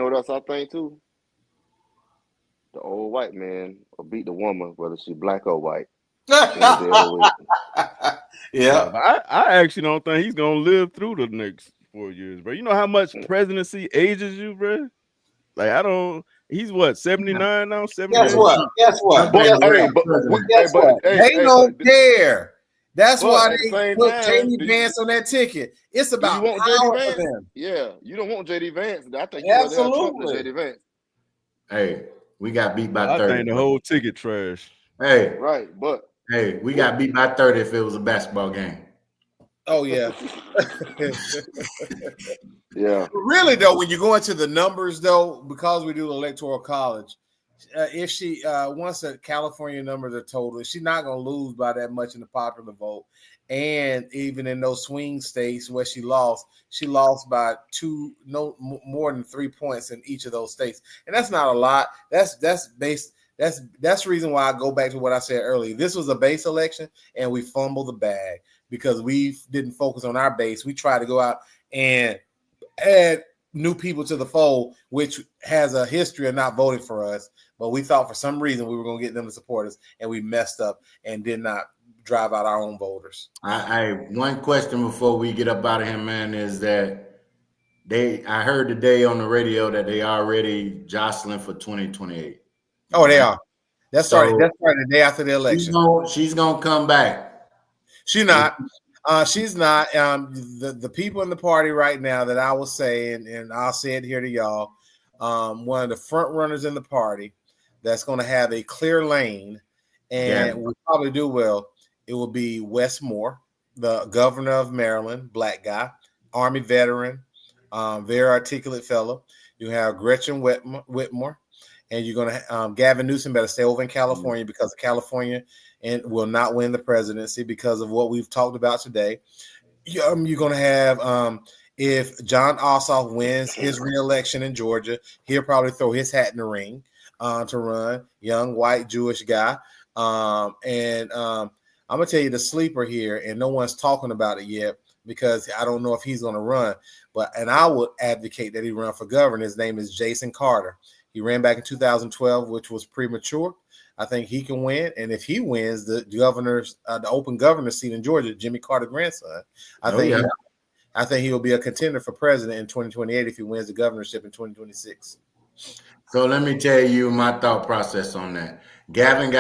what else I think too? The old white man will beat the woman, whether she's black or white. Yeah. I actually don't think he's gonna live through the next 4 years, bro. You know how much presidency ages you, bro? Like, I don't. He's what, 79 now? 78? Guess what? They don't care. That's why they put JD Vance on that ticket. It's about power for them. Yeah, you don't want JD Vance. I think absolutely JD Vance. Hey, we got beat by 30. I think the whole ticket trash. Hey, right, but hey, we got beat by 30 if it was a basketball game. Oh yeah. Yeah. Really though, when you go into the numbers though, because we do electoral college, if she once the California numbers are total, she's not going to lose by that much in the popular vote. And even in those swing states where she lost by more than 3 points in each of those states, and that's not a lot. That's the reason why I go back to what I said earlier. This was a base election, and we fumbled the bag because we didn't focus on our base. We tried to go out and add new people to the fold, which has a history of not voting for us. But we thought for some reason we were going to get them to support us, and we messed up and did not drive out our own voters. One question before we get up out of here, man, is that I heard today on the radio that they already jostling for 2028. Oh, they are. That started the day after the election. She's gonna come back. She's not. She's not. The people in the party right now that I will say, and I'll say it here to y'all, one of the front runners in the party that's going to have a clear lane and will probably do well. It will be Wes Moore, the governor of Maryland, black guy, Army veteran, very articulate fellow. You have Gretchen Whitmer, and you're going to Gavin Newsom better stay over in California because California and will not win the presidency because of what we've talked about today. You're going to have if John Ossoff wins his reelection in Georgia, he'll probably throw his hat in the ring to run. Young white Jewish guy, and I'm gonna tell you the sleeper here, and no one's talking about it yet because I don't know if he's going to run. And I would advocate that he run for governor. His name is Jason Carter. He ran back in 2012, which was premature. I think he can win, and if he wins the open governor seat in Georgia, Jimmy Carter's grandson, I think he will be a contender for president in 2028 if he wins the governorship in 2026. So let me tell you my thought process on that. Gavin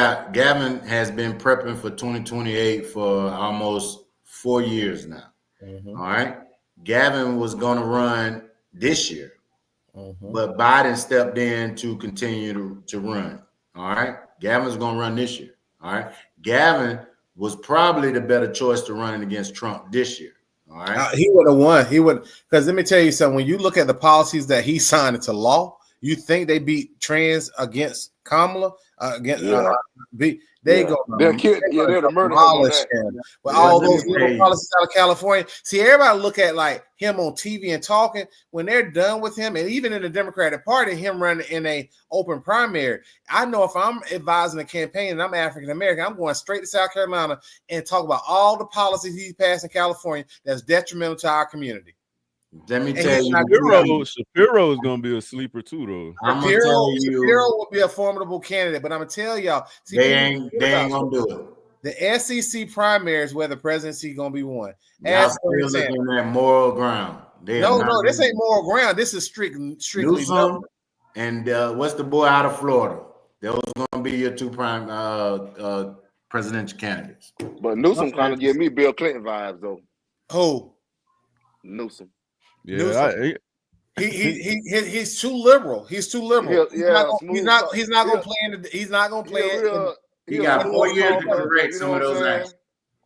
has been prepping for 2028 for almost 4 years now. Mm-hmm. All right. Gavin was going to run this year, mm-hmm. but Biden stepped in to continue to run. All right. Gavin's going to run this year. All right. Gavin was probably the better choice to run against Trump this year. All right. He would have won. He would, because let me tell you something. When you look at the policies that he signed into law, you think they beat trans against Kamala? They're the murder him. With all those little policies out of California. See, everybody look at like him on TV and talking. When they're done with him, and even in the Democratic Party, him running in a open primary. I know if I'm advising a campaign and I'm African American, I'm going straight to South Carolina and talk about all the policies he's passed in California that's detrimental to our community. Let me tell you, Shapiro is going to be a sleeper too, though. Shapiro will be a formidable candidate, but I'm going to tell y'all, they ain't going to do it. The SEC primary is where the presidency is going to be won. Y'all still looking at moral ground. No, this ain't moral ground. This is strictly Newsom and what's the boy out of Florida? Those going to be your two prime presidential candidates. But Newsom kind of give me Bill Clinton vibes, though. Who? Newsom. Yeah, he's too liberal. He's too liberal. He's not going to play in the. He's not going to play it. He got 4 years to correct some of those actions.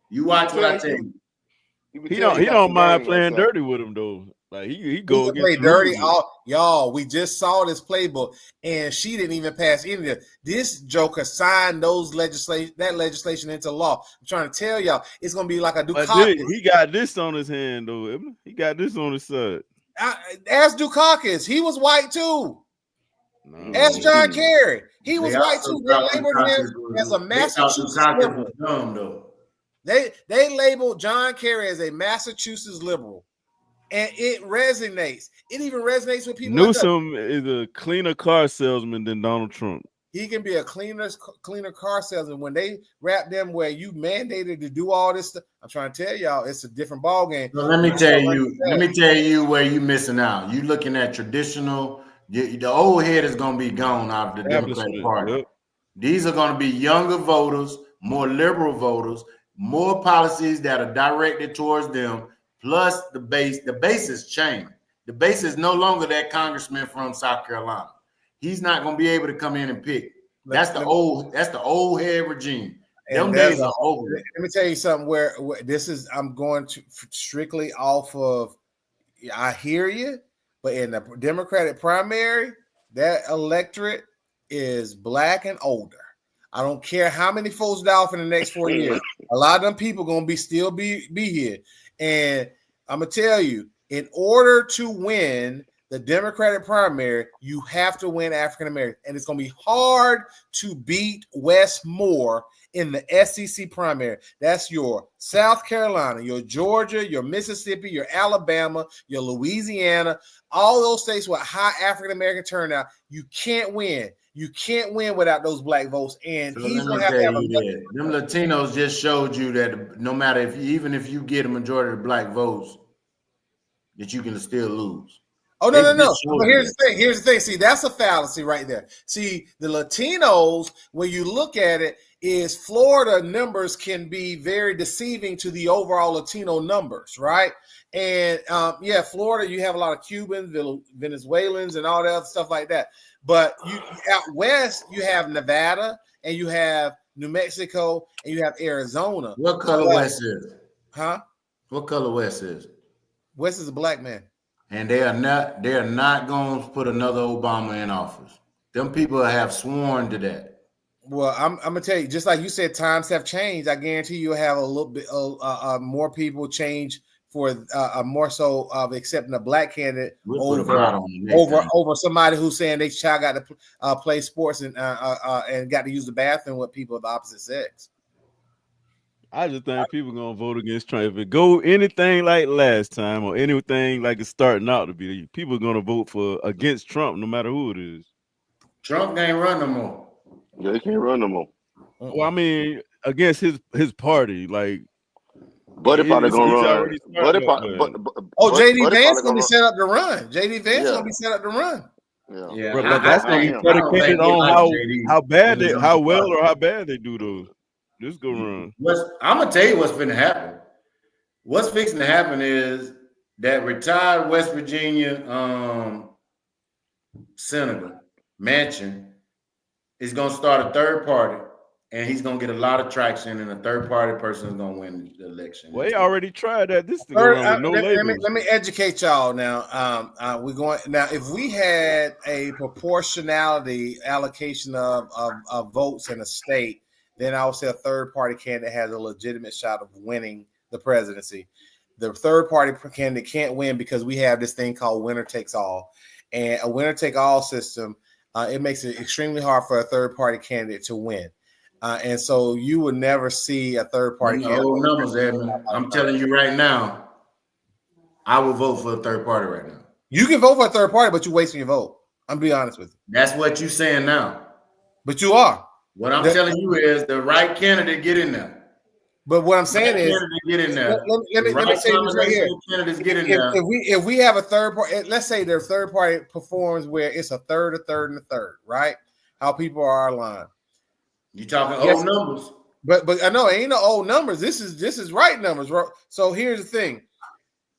You watch what I tell you. He don't mind playing dirty with him though. Like he go play dirty. Y'all, we just saw this playbook, and she didn't even pass any of it. This joker signed that legislation into law. I'm trying to tell y'all, it's gonna be like a Dukakis. He got this on his hand though. He got this on his side. Ask Dukakis. He was white too. No. Ask John Kerry. He was white too. They labeled him as a Massachusetts liberal. They labeled John Kerry as a Massachusetts liberal. And it resonates. It even resonates with people. Newsom is a cleaner car salesman than Donald Trump. He can be a cleaner car salesman. When they wrap them where you mandated to do all this stuff, I'm trying to tell y'all, it's a different ball game. So let me tell you where you're missing out. You're looking at traditional. The old head is going to be gone out of the Democratic Party. Yep. These are going to be younger voters, more liberal voters, more policies that are directed towards them. Plus the base has changed. The base is no longer that congressman from South Carolina. He's not going to be able to come in and pick. That's the old head regime. Them days are over. Let me tell you something where this is. I'm going to strictly off of. I hear you, but in the Democratic primary, that electorate is black and older. I don't care how many folks die off in the next 4 years. A lot of them people going to still be here. And I'm going to tell you, in order to win the Democratic primary, you have to win African American. And it's going to be hard to beat Wes Moore in the SEC primary. That's your South Carolina, your Georgia, your Mississippi, your Alabama, your Louisiana, all those states with high African American turnout. You can't win. You can't win without those black votes. And so he's going to have them Latinos just showed you that no matter even if you get a majority of black votes, that you can still lose. Oh, no. But here's the thing. See, that's a fallacy right there. See, the Latinos, when you look at it, is Florida numbers can be very deceiving to the overall Latino numbers, right? And Florida, you have a lot of Cubans, Venezuelans, and all that other stuff like that. But you out west, you have Nevada, and you have New Mexico, and you have Arizona. What color West is? Huh? What color West is? West is a black man. And they are not going to put another Obama in office. Them people have sworn to that. Well, I'm gonna tell you, just like you said, times have changed. I guarantee you'll have a little bit more people change for more so of accepting a black candidate over somebody who's saying they child got to play sports and got to use the bathroom with people of the opposite sex. I just think people gonna vote against Trump. If it go anything like last time or anything like it's starting out to be, people are gonna vote for against Trump no matter who it is. Trump can't run no more. Yeah, he can't run no more. Well, I mean, against his party, like. Buddy probably gonna run. JD Vance gonna be set up to run. JD Vance gonna be set up to run. Yeah, but that's gonna be predicated on how bad how well or how bad they do those. This go run. I'm gonna tell you what's going to happen. What's fixing to happen is that retired West Virginia senator Manchin is gonna start a third party. And he's gonna get a lot of traction, and a third party person is gonna win the election. Well, he already tried that. This thing with no labels. Let me educate y'all now. We're going now. If we had a proportionality allocation of votes in a state, then I would say a third party candidate has a legitimate shot of winning the presidency. The third party candidate can't win because we have this thing called winner takes all, and a winner take all system. It makes it extremely hard for a third party candidate to win. And so you would never see a third party. Old numbers, Edmund. I'm telling you right now, I will vote for a third party right now. You can vote for a third party, but you're wasting your vote. I'm be honest with you. That's what you're saying now. But you are. What I'm telling you is the right candidate get in there. But what I'm saying is, get in there. Let me say this right here. Candidates get in there. If we have a third party, let's say their third party performs where it's a third, and a third, right? How people are aligned. You talking old numbers, but I know it ain't no old numbers. This is right numbers. So here's the thing: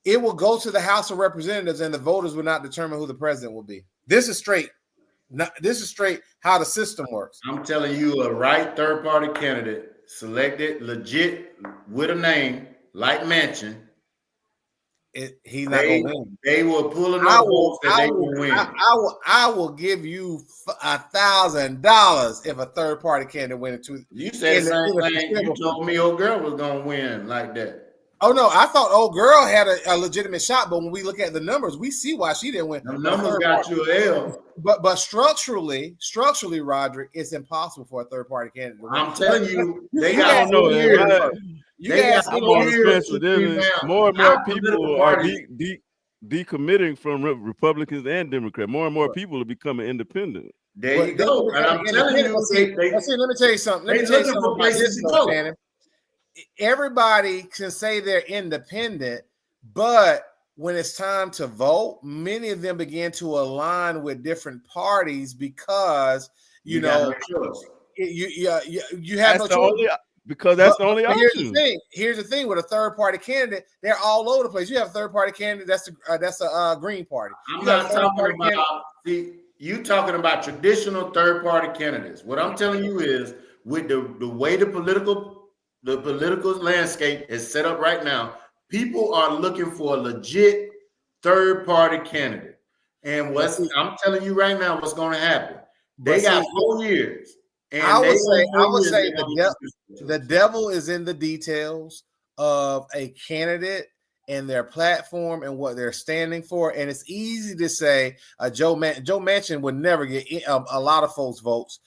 it will go to the House of Representatives, and the voters will not determine who the president will be. This is straight. This is straight how the system works. I'm telling you, a right third party candidate selected legit with a name like Manchin. He's not going to win. They will pull enough votes that they will win. I will give you $1,000 if a third party candidate win it. You said the same thing. You told me old girl was going to win like that. Oh no, I thought old girl had a legitimate shot, but when we look at the numbers, we see why she didn't win. The numbers got you an L. But structurally, Roderick, it's impossible for a third party candidate to win. I'm telling you, they got no years. More and more people are decommitting from Republicans and Democrats. More and more people are becoming independent. There you go. And I'm telling you, let me tell you something. Let me tell you something about this, Shannon. Everybody can say they're independent, but when it's time to vote, many of them begin to align with different parties because you have no choice. Because that's the only option. Here's the thing with a third party candidate, they're all over the place. You have a third party candidate that's a Green Party. I'm not talking about you talking about traditional third party candidates. What I'm telling you is with the way the political landscape is set up right now, people are looking for a legit third party candidate. And I'm telling you right now, what's going to happen? They got 4 years. And I would say the devil is in the details of a candidate and their platform and what they're standing for. And it's easy to say Joe Manchin would never get a lot of folks' votes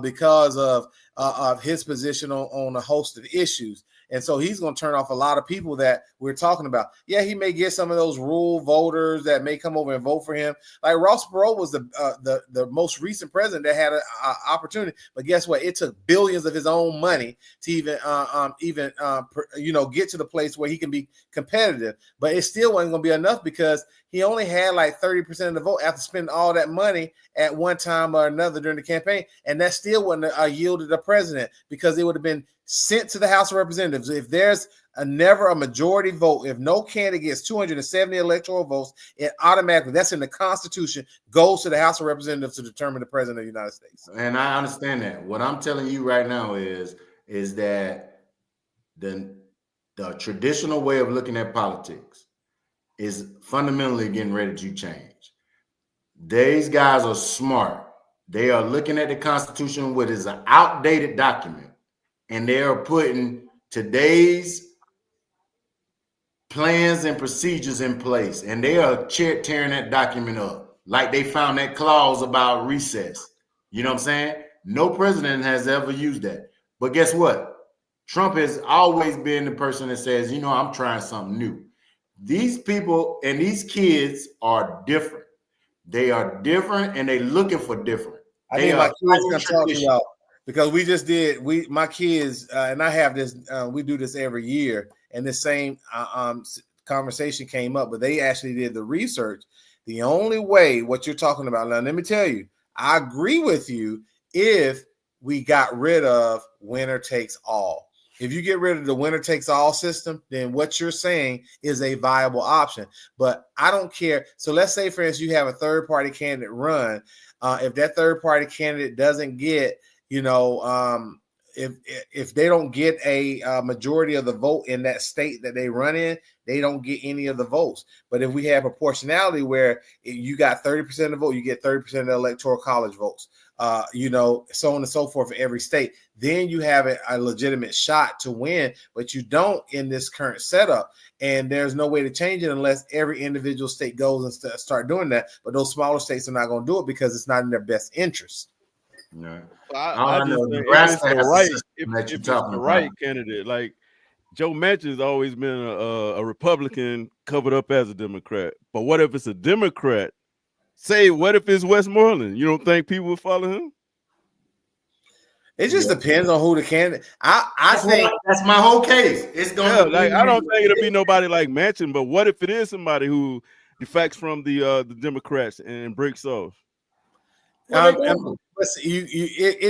because of of his position on a host of issues. And so he's going to turn off a lot of people that we're talking about. Yeah, he may get some of those rural voters that may come over and vote for him. Like Ross Perot was the most recent president that had an opportunity, but guess what? It took billions of his own money to even get to the place where he can be competitive. But it still wasn't going to be enough because he only had like 30% of the vote after spending all that money at one time or another during the campaign, and that still wouldn't yielded a president because it would have been sent to the House of Representatives. If there's never a majority vote, if no candidate gets 270 electoral votes, it automatically, that's in the Constitution, goes to the House of Representatives to determine the president of the United States. And I understand that. What I'm telling you right now is that the traditional way of looking at politics is fundamentally getting ready to change. These guys are smart. They are looking at the Constitution, which is an outdated document, and they are putting today's plans and procedures in place, and they are tearing that document up. Like they found that clause about recess. You know what I'm saying? No president has ever used that. But guess what? Trump has always been the person that says, I'm trying something new. These people and these kids are different. They are different, and they're looking for different. I think my kids gonna talk to y'all because we just did. My kids and I have this. We do this every year, and the same conversation came up. But they actually did the research. The only way what you're talking about now, let me tell you, I agree with you. If we got rid of winner takes all. If you get rid of the winner takes all system, then what you're saying is a viable option. But I don't care. So let's say, for instance, you have a third party candidate run. If that third party candidate doesn't get, if they don't get a majority of the vote in that state that they run in, they don't get any of the votes. But if we have proportionality where you got 30% of the vote, you get 30% of the electoral college votes, so on and so forth for every state, then you have a legitimate shot to win, but you don't in this current setup. And there's no way to change it unless every individual state goes and start doing that. But those smaller states are not going to do it because it's not in their best interest. No. I just think if it's the right candidate, like Joe Manchin's always been a Republican covered up as a Democrat. But what if it's a Democrat? What if it's Westmoreland? You don't think people would follow him? It just depends on who the candidate. I think that's my whole case. It's going to I don't think it'll be nobody like Manchin, but what if it is somebody who defects from the Democrats and breaks off? It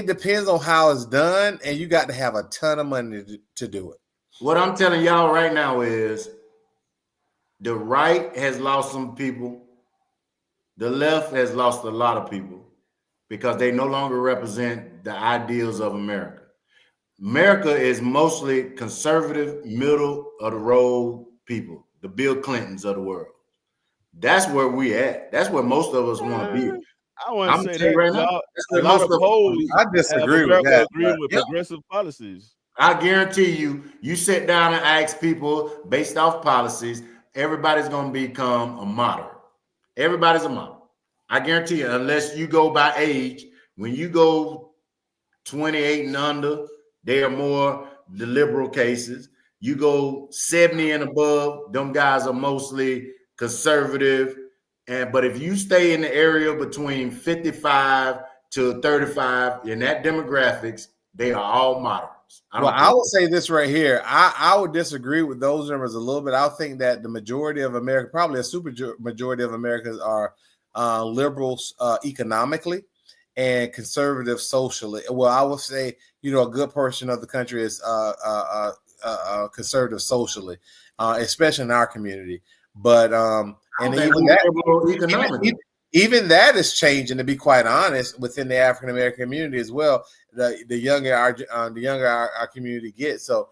depends on how it's done, and you got to have a ton of money to do it. What I'm telling y'all right now is the right has lost some people. The left has lost a lot of people because they no longer represent the ideals of America. America is mostly conservative, middle of the road people, the Bill Clintons of the world. That's where we at. That's where most of us want to be. I want to say that right now, a lot of polls I disagree with that. Agreeing with progressive policies. I guarantee you sit down and ask people based off policies, everybody's going to become a moderate. Everybody's a moderate. I guarantee you, unless you go by age, when you go 28 and under, they are more the liberal cases. You go 70 and above, them guys are mostly conservative. But if you stay in the area between 55 to 35 in that demographics, they are all moderates. I will say this right here. I would disagree with those numbers a little bit. I think that the majority of America, probably a super majority of Americans, are liberals economically and conservative socially. Well, I would say, a good portion of the country is conservative socially, especially in our community. But even that is changing, to be quite honest, within the African American community as well. The younger our community gets. So,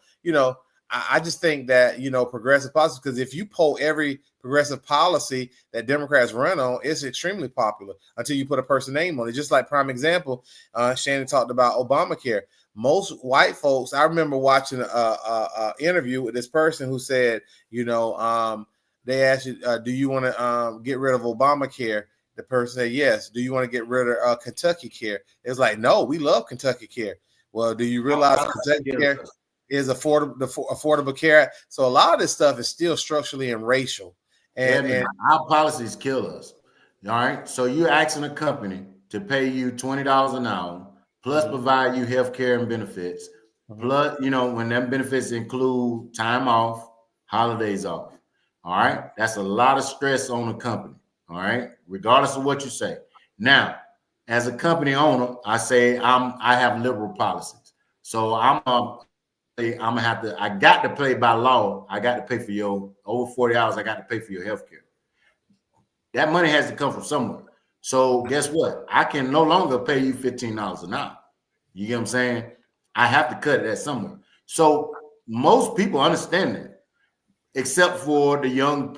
I just think that, progressive policy, because if you poll every progressive policy that Democrats run on, it's extremely popular until you put a person name on it. Just like prime example, Shannon talked about Obamacare. Most white folks, I remember watching a interview with this person who said, they asked you, do you want to get rid of Obamacare? The person said yes. Do you want to get rid of Kentucky Care? It's like, no, we love Kentucky Care. Well, do you realize protected care is affordable care? So a lot of this stuff is still structurally and racial. And our policies kill us. All right. So you're asking a company to pay you $20 an hour, plus provide you health care and benefits. Plus, when them benefits include time off, holidays off. All right. That's a lot of stress on the company. All right. Regardless of what you say. Now, as a company owner, I say I have liberal policies. So I got to play by law. I got to pay for your over 40 hours. I got to pay for your health care. That money has to come from somewhere. So guess what? I can no longer pay you $15 an hour. You get what I'm saying? I have to cut that somewhere. So most people understand that, except for the young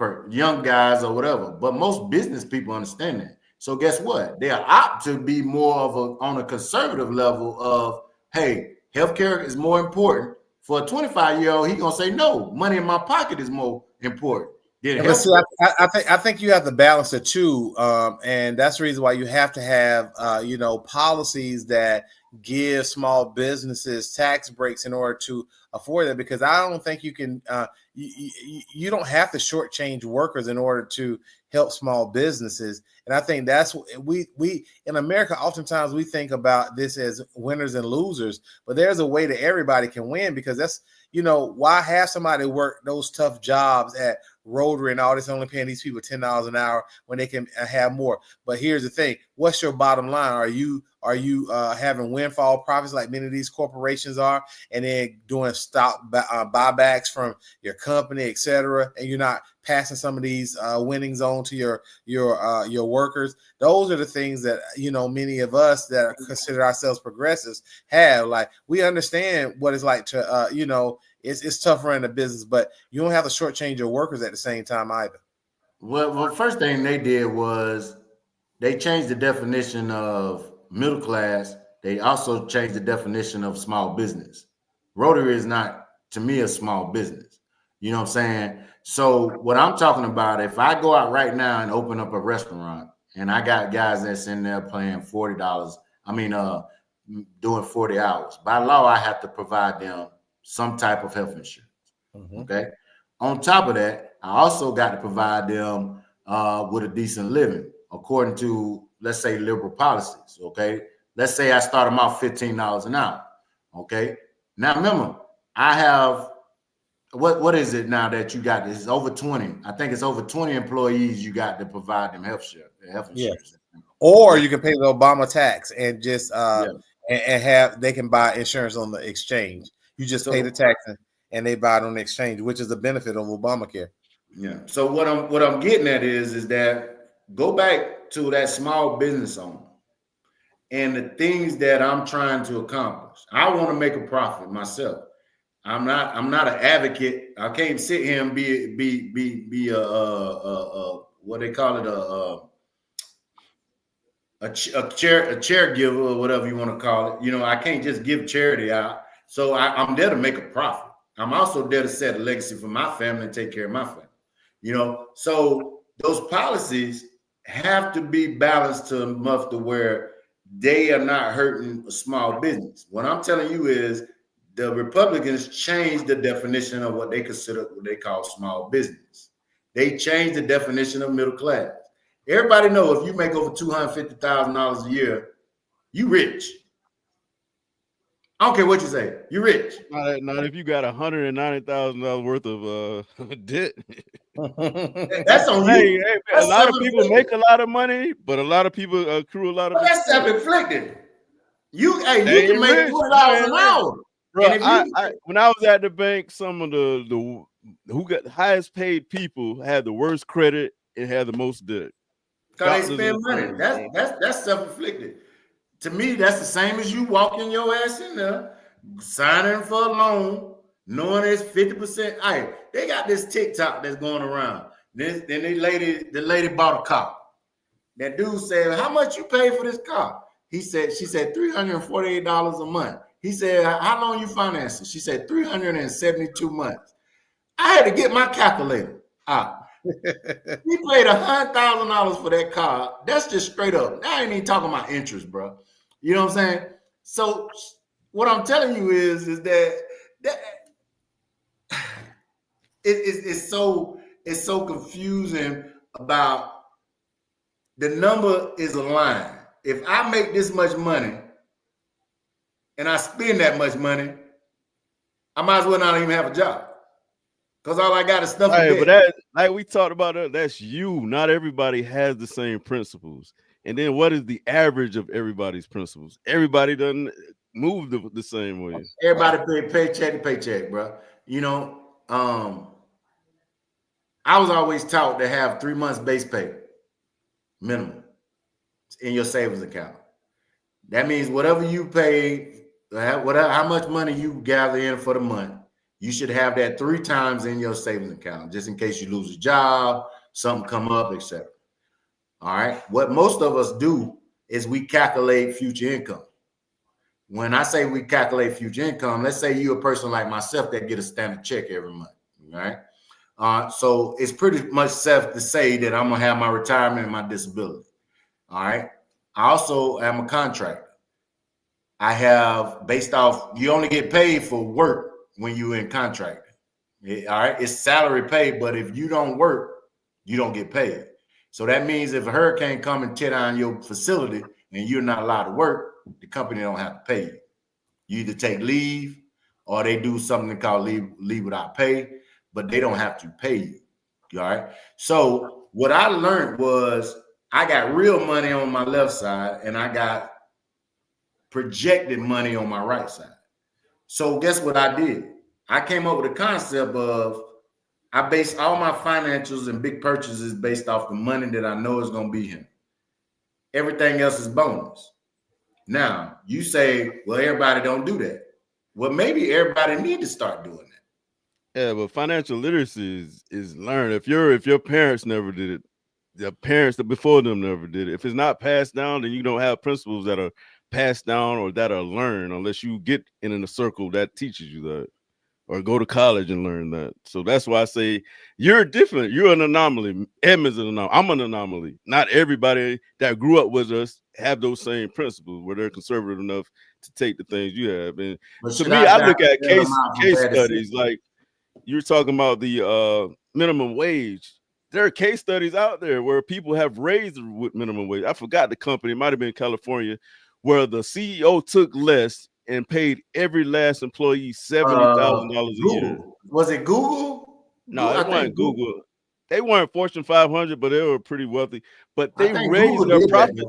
guys or whatever. But most business people understand that. So guess what? They are opt to be more on a conservative level of, hey, healthcare is more important. For a 25-year-old, he's gonna say no. Money in my pocket is more important. But see, I think you have to balance the two, and that's the reason why you have to have policies that give small businesses tax breaks in order to afford that. Because I don't think you can you don't have to shortchange workers in order to help small businesses. And I think that's we in America oftentimes we think about this as winners and losers, but there's a way that everybody can win, because that's why have somebody work those tough jobs at Rotary and all this, only paying these people $10 an hour when they can have more. But here's the thing: what's your bottom line? Are you having windfall profits like many of these corporations are, and then doing stock buybacks from your company, etc., and you're not passing some of these winnings on to your workers? Those are the things that many of us that consider ourselves progressives have. Like, we understand what it's like to it's tough running a business, but you don't have to shortchange your workers at the same time either. Well, first thing they did was they changed the definition of middle class. They also changed the definition of small business. Rotary is not, to me, a small business. You know what I'm saying? So what I'm talking about, if I go out right now and open up a restaurant and I got guys that's in there paying $40, doing 40 hours, by law, I have to provide them some type of health insurance. Okay. On top of that, I also got to provide them with a decent living according to, let's say, liberal policies. Okay. Let's say I start them off $15 an hour. Okay. Now remember, I have what is it now that you got? It's over 20. I think it's over 20 employees you got to provide them health insurance. Yeah. Or you can pay the Obama tax and just and have they can buy insurance on the exchange. You just pay the tax and they buy it on the exchange, which is the benefit of Obamacare. Yeah. So what I'm getting at is that go back to that small business owner and the things that I'm trying to accomplish. I want to make a profit myself. I'm not an advocate. I can't sit here and be a what they call it, a caregiver or whatever you want to call it. I can't just give charity out. So I'm there to make a profit. I'm also there to set a legacy for my family and take care of my family. So those policies have to be balanced to enough to where they are not hurting a small business. What I'm telling you is the Republicans changed the definition of what they consider, what they call small business. They changed the definition of middle class. Everybody knows if you make over $250,000 a year, you rich. I don't care what you say. You're rich. Not if you got $190,000 worth of debt. That's on you. Hey, a lot of people make a lot of money, but a lot of people accrue a lot of. But that's self-inflicted. You can make $20 an hour. Bro, when I was at the bank, some of the who got the highest paid people had the worst credit and had the most debt. Because they spend money. That's self-inflicted. To me, that's the same as you walking your ass in there, signing for a loan, knowing it's 50%. They got this TikTok that's going around. Then the lady bought a car. That dude said, "How much you pay for this car?" She said $348 a month. He said, "How long you financing?" She said 372 months. I had to get my calculator out. He paid $100,000 for that car. That's just straight up. I ain't even talking about interest, bro. You know what I'm saying? So what I'm telling you is that it's so confusing about the number is a line. If I make this much money and I spend that much money, I might as well not even have a job. Because all I got is stuff in Right, but debt. that, like we talked about, that's you. Not everybody has the same principles. And then what is the average of everybody's principles? Everybody doesn't move the same way. Everybody pay paycheck to paycheck, bro. I was always taught to have 3 months base pay minimum in your savings account. That means whatever you pay, whatever how much money you gather in for the month, you should have that 3 times in your savings account, just in case you lose a job, something come up, etc. All right. What most of us do is we calculate future income. When I say we calculate future income, let's say you're a person like myself that get a standard check every month. All right. So it's pretty much safe to say that I'm gonna have my retirement and my disability. All right. I also am a contractor. I have based off, you only get paid for work when you're in contracting. All right. It's salary pay, but if you don't work, you don't get paid. So that means if a hurricane come and tear down your facility and you're not allowed to work, the company don't have to pay you. You either take leave or they do something called leave without pay, but they don't have to pay you. All right. So what I learned was I got real money on my left side and I got projected money on my right side. So guess what I did? I came up with a concept of I base all my financials and big purchases based off the money that I know is going to be here. Everything else is bonus. Now, you say, well, everybody don't do that. Well, maybe everybody need to start doing that. Yeah, but financial literacy is learned. If your parents never did it, the parents that before them never did it. If it's not passed down, then you don't have principles that are passed down or that are learned unless you get in a circle that teaches you that. Or go to college and learn that. So that's why I say you're different. You're an anomaly. Edmund's an anomaly. I'm an anomaly. Not everybody that grew up with us have those same principles where they're conservative enough to take the things you have. And to me, I look at case studies like you're talking about the minimum wage. There are case studies out there where people have raised the minimum wage. I forgot the company. It might have been California, where the CEO took less and paid every last employee $70,000 a year. Was it Google? No, it wasn't Google. They weren't Fortune 500, but they were pretty wealthy. But they raised their profit.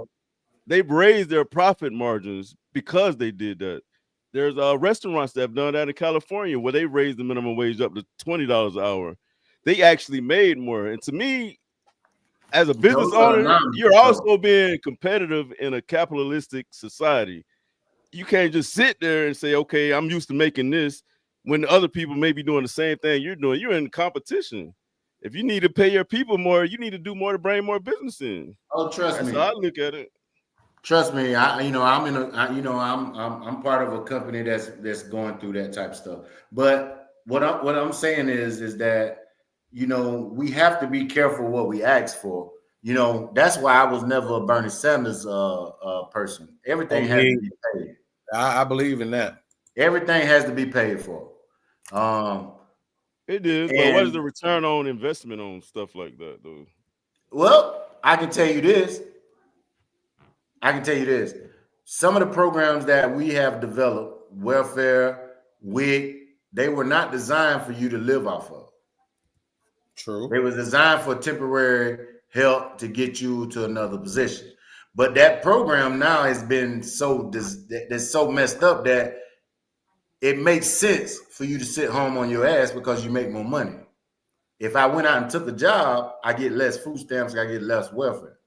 They raised their profit margins because they did that. There's restaurants that have done that in California where they raised the minimum wage up to $20 an hour. They actually made more. And to me, as a business owner, you're also being competitive in a capitalistic society. You can't just sit there and say, okay, I'm used to making this when other people may be doing the same thing you're doing. You're in competition. If you need to pay your people more, you need to do more to bring more business in. Oh, trust me. That's how I look at it. Trust me, I'm part of a company that's going through that type of stuff. But what I'm saying is that we have to be careful what we ask for. That's why I was never a Bernie Sanders person. Everything has to be paid. I believe in that. Everything has to be paid for. It is, but what is the return on investment on stuff like that, though? Well, I can tell you this. Some of the programs that we have developed, welfare, WIC, they were not designed for you to live off of. True. They were designed for temporary help to get you to another position. But that program now has been so messed up that it makes sense for you to sit home on your ass because you make more money. If I went out and took a job, I get less food stamps, I get less welfare.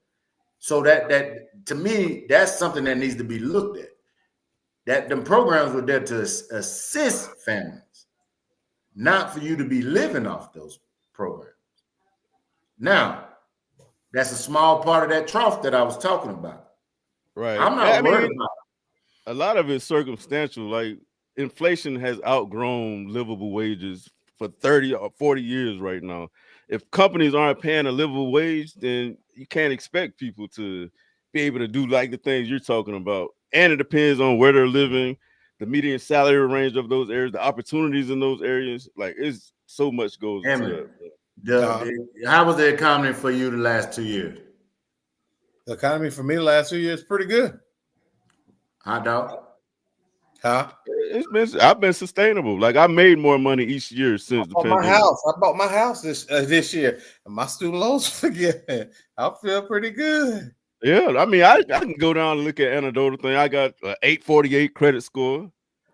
So that to me, that's something that needs to be looked at. That them programs were there to assist families, not for you to be living off those programs. Now, that's a small part of that trough that I was talking about. Right. I'm not worried about it. A lot of it's circumstantial. Like inflation has outgrown livable wages for 30 or 40 years right now. If companies aren't paying a livable wage, then you can't expect people to be able to do like the things you're talking about. And it depends on where they're living. the median salary range of those areas, the opportunities in those areas. Like, it's so much goes into that. How was the economy for you the last 2 years? The economy for me the last 2 years pretty good. Hot dog? Huh? I've been sustainable. Like, I made more money each year since the pandemic. I bought my house this year, and my student loans forgiven. I feel pretty good. Yeah, I mean, I can go down and look at anecdotal thing. I got an 848 credit score.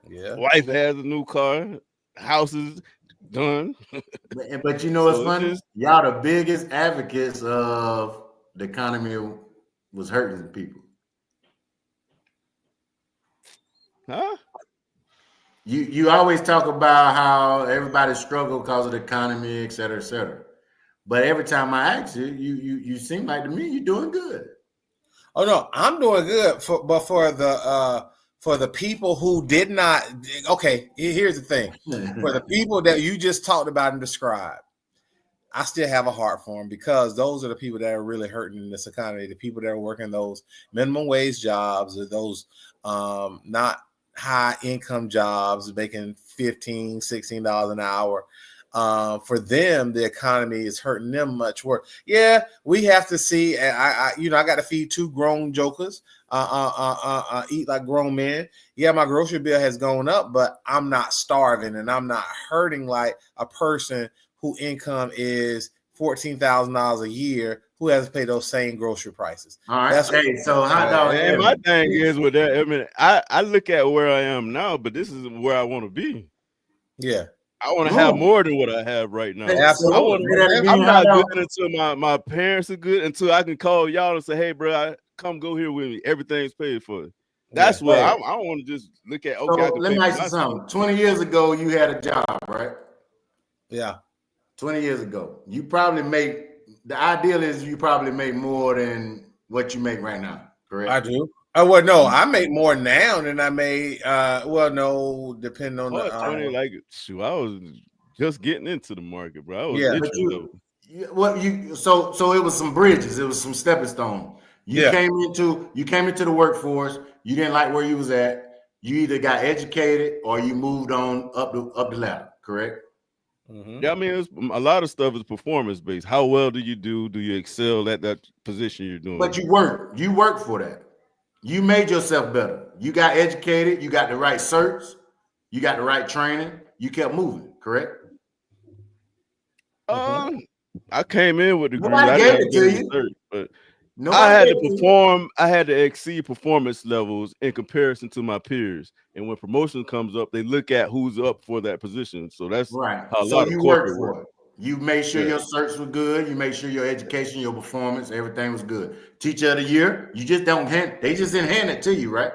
Yeah, wife has a new car. House is done. But you know what's funny? Y'all the biggest advocates of the economy was hurting people. Huh? You always talk about how everybody struggle because of the economy, et cetera, et cetera. But every time I ask you, you seem like to me you're doing good. Oh no, I'm doing good. But for the people who did not, okay, here's the thing. For the people that you just talked about and described, I still have a heart for them, because those are the people that are really hurting in this economy. The people that are working those minimum wage jobs, or those not high income jobs making $15, $16 an hour. For them, the economy is hurting them much worse. Yeah, we have to see. I got to feed 2 grown jokers. Eat like grown men. Yeah, my grocery bill has gone up, but I'm not starving, and I'm not hurting like a person whose income is $14,000 a year, who has to pay those same grocery prices. All right. So hot dog. And my thing is with that, I mean, I look at where I am now, but this is where I want to be. Yeah. I want to have more than what I have right now. Absolutely. I'm not good until my parents are good, until I can call y'all and say, hey, bro, come go here with me. Everything's paid for. That's what I want to just look at. Okay, so let me ask you something. 20 years ago, you had a job, right? Yeah. 20 years ago. You probably the ideal is you probably make more than what you make right now, correct? I do. Well, no, I make more now than I made. No, depending on the. I was just getting into the market, bro. I was so it was some bridges, it was some stepping stones. You came into the workforce. You didn't like where you was at. You either got educated or you moved on up the ladder, correct? Mm-hmm. Yeah, I mean, a lot of stuff is performance based. How well do you do? Do you excel at that position you're doing? But you work for that. You made yourself better. You got educated. You got the right certs. You got the right training. You kept moving, correct? I came in with the degree. Nobody gave it to you. Cert, but I had to perform. I had to exceed performance levels in comparison to my peers. And when promotion comes up, they look at who's up for that position. So that's right. How a lot of corporate work. You made sure your certs were good. You made sure your education, your performance, everything was good. Teacher of the year, you just they just didn't hand it to you, right?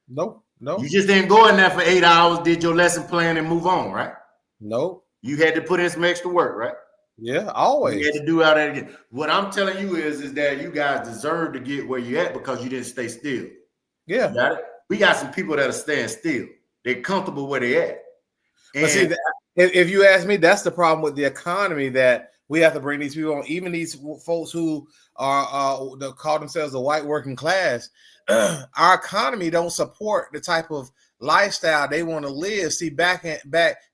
No. You just didn't go in there for 8 hours, did your lesson plan, and move on, right? No. You had to put in some extra work, right? Yeah, always. You had to do all that again. What I'm telling you is that you guys deserve to get where you're at because you didn't stay still. Yeah. You got it? We got some people that are staying still. They're comfortable where they're at. But see, if you ask me, that's the problem with the economy, that we have to bring these people on, even these folks who are call themselves the white working class. Our economy don't support the type of lifestyle they want to live. See, back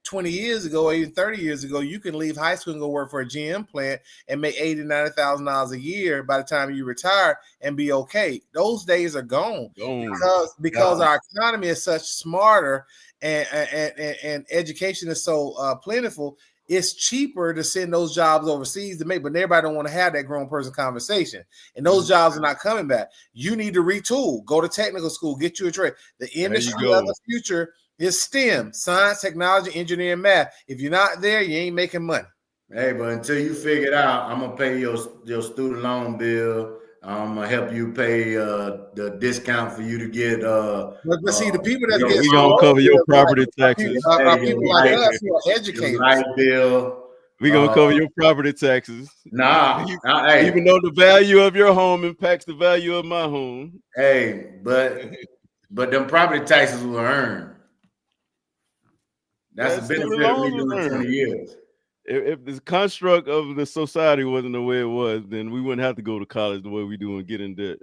20 years ago, or even 30 years ago, you can leave high school and go work for a GM plant and make $80,000-$90,000 a year by the time you retire and be okay. Those days are gone because our economy is such smarter and education is so plentiful. It's cheaper to send those jobs overseas to make, but everybody don't want to have that grown person conversation. And those jobs are not coming back. You need to retool, go to technical school, get you a trade. The industry of the future is STEM, science, technology, engineering, math. If you're not there, you ain't making money. Hey, but until you figure it out, I'm gonna pay your student loan bill. I'm gonna help you pay the discount for you to get. But see, the people that we gonna cover your property taxes. People like us who are educated. Light bill. We gonna cover your property taxes. Hey, even though the value of your home impacts the value of my home. Hey, but them property taxes will earn. That's the benefit of me doing 20 years. If the construct of the society wasn't the way it was, then we wouldn't have to go to college the way we do and get in debt.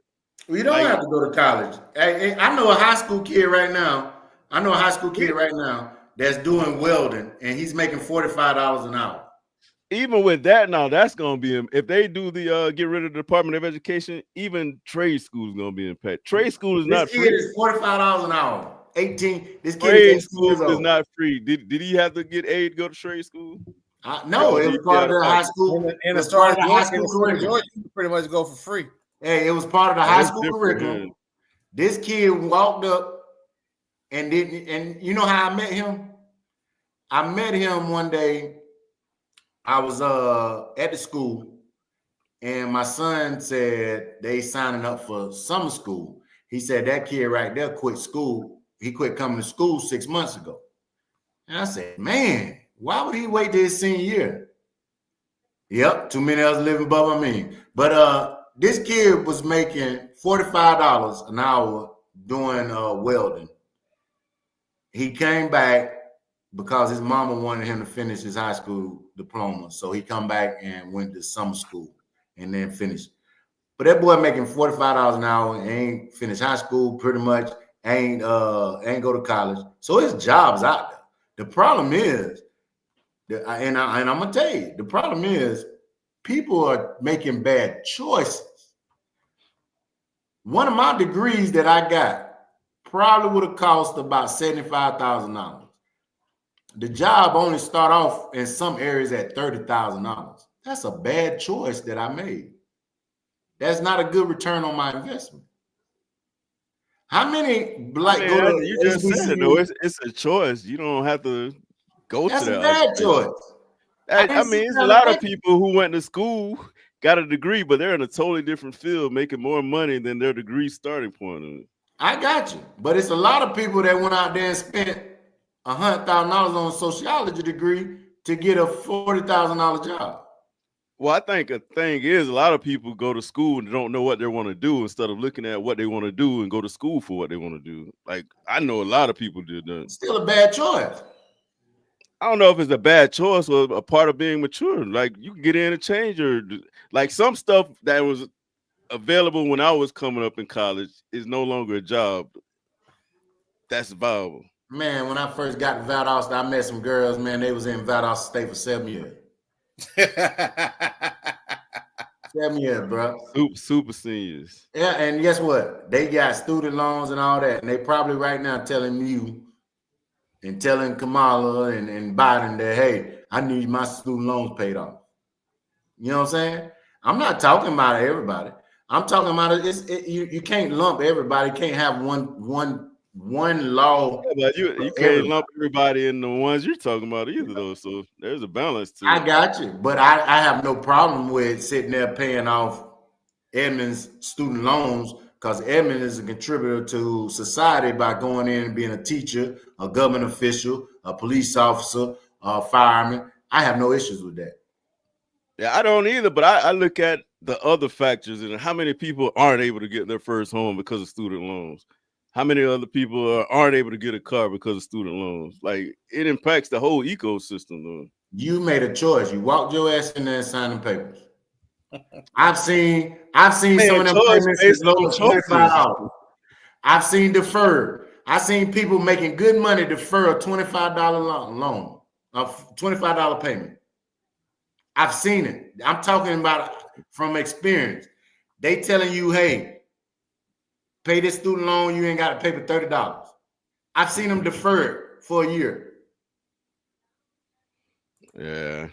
We don't have to go to college. I know a high school kid right now. I know a high school kid right now that's doing welding, and he's making $45 an hour. Even with that, now that's gonna be if they do the get rid of the Department of Education, even trade school is gonna be impacted. Trade school is not free. This kid is $45 an hour. 18. This kid Trade is 18 school years old. is not free. Did he have to get aid to go to trade school? No, it was part of the high school. In the start of the high school curriculum, you can pretty much go for free. Hey, it was part of the high school curriculum. Yeah. This kid walked up and didn't. And you know how I met him? I met him one day. I was at the school, and my son said they signing up for summer school. He said that kid right there quit school. He quit coming to school 6 months ago. And I said, man, why would he wait till his senior year? Yep, too many of us living above my means. But this kid was making $45 an hour doing welding. He came back because his mama wanted him to finish his high school diploma. So he come back and went to summer school and then finished. But that boy making $45 an hour and ain't finished high school pretty much, ain't go to college. So his job's out there. The problem is, and I'm gonna tell you, the problem is people are making bad choices. One of my degrees that I got probably would have cost about $75,000. The job only start off in some areas at $30,000. That's a bad choice that I made. That's not a good return on my investment. How many black go to you just said it, though. It's a choice. You don't have to go to that. That's a bad choice. I mean, it's a lot of people who went to school, got a degree, but they're in a totally different field, making more money than their degree starting point. I got you. But it's a lot of people that went out there and spent $100,000 on a sociology degree to get a $40,000 job. Well, I think a thing is a lot of people go to school and don't know what they want to do instead of looking at what they want to do and go to school for what they want to do. Like, I know a lot of people did that. Still a bad choice. I don't know if it's a bad choice or a part of being mature. Like, you can get in and change your, like, some stuff that was available when I was coming up in college is no longer a job that's viable. Man, when I first got to Valdosta, I met some girls, man, they was in Valdosta State for 7 years. 7 years, bro. Super seniors. Yeah, and guess what? They got student loans and all that, and they probably right now telling you and telling Kamala and Biden that, hey, I need my student loans paid off. You know what I'm saying? I'm not talking about everybody. I'm talking about you can't lump everybody. You can't have one law. Yeah, but you can't lump everybody in the ones you're talking about either, though. So there's a balance to it. I got you, but I have no problem with sitting there paying off Edmund's student loans because Edmund is a contributor to society by going in and being a teacher, a government official, a police officer, a fireman. I have no issues with that. Yeah, I don't either, but I look at the other factors and how many people aren't able to get their first home because of student loans. How many other people aren't able to get a car because of student loans? Like, it impacts the whole ecosystem, though. You made a choice. You walked your ass in there and signed the papers. I've seen some of them payments as low as $25. I've seen deferred. I've seen people making good money defer a $25 loan, a $25 payment. I've seen it. I'm talking about from experience. They telling you, hey, pay this student loan, you ain't got to pay for $30. I've seen them deferred for a year. Yeah.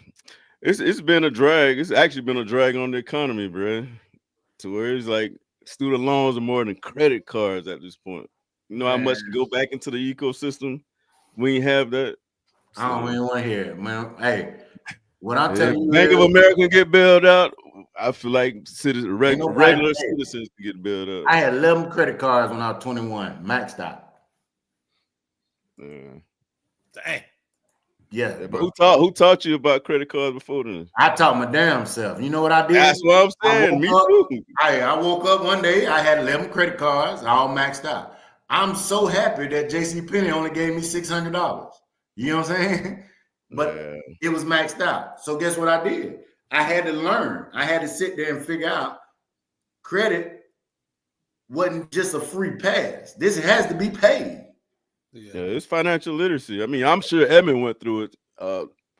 It's been a drag. It's actually been a drag on the economy, bro. To where it's like student loans are more than credit cards at this point. You know how much can go back into the ecosystem when you have that? So, I don't even want to hear it, man. Hey, what I'm telling you, Bank of America get bailed out. I feel like regular citizens get bailed out. I had 11 credit cards when I was 21, maxed out. Dang. Yeah, but who taught you about credit cards before then? I taught my damn self. You know what I did? That's what I'm saying. Me too. I woke up one day, I had 11 credit cards, all maxed out. I'm so happy that JCPenney only gave me $600. You know what I'm saying? But it was maxed out. So guess what I did? I had to learn. I had to sit there and figure out credit wasn't just a free pass. This has to be paid. Yeah, it's financial literacy. I mean, I'm sure Edmund went through it.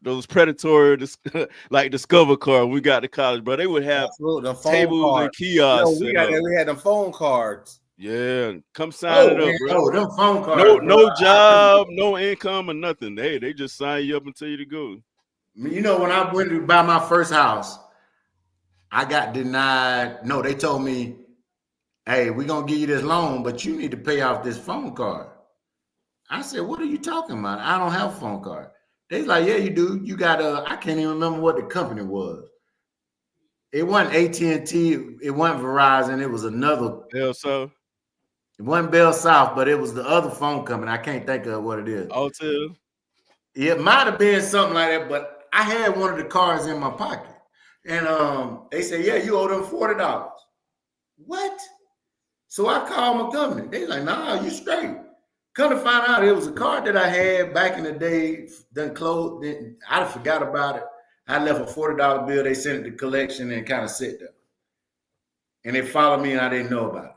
Those predatory, like Discover card we got to college, bro. They would have tables and kiosks. We had them phone cards. Yeah, come sign it up, bro. Them phone cards. No job, no income, or nothing. They just sign you up and tell you to go. You know, when I went to buy my first house, I got denied. No, they told me, "Hey, we're gonna give you this loan, but you need to pay off this phone card." I said, "What are you talking about? I don't have a phone card." They's like, "Yeah, you do. You got I can't even remember what the company was. It wasn't AT&T. It wasn't Verizon. It was another. Bell South. It wasn't Bell South, but it was the other phone company. I can't think of what it is. Altel. It might have been something like that, but I had one of the cards in my pocket. And they said, "Yeah, you owe them $40. What? So I called my company. They like, "Nah, you straight." Come to find out, it was a card that I had back in the day, done closed. I forgot about it. I left a $40 bill. They sent it to collection and kind of sit there. And they followed me and I didn't know about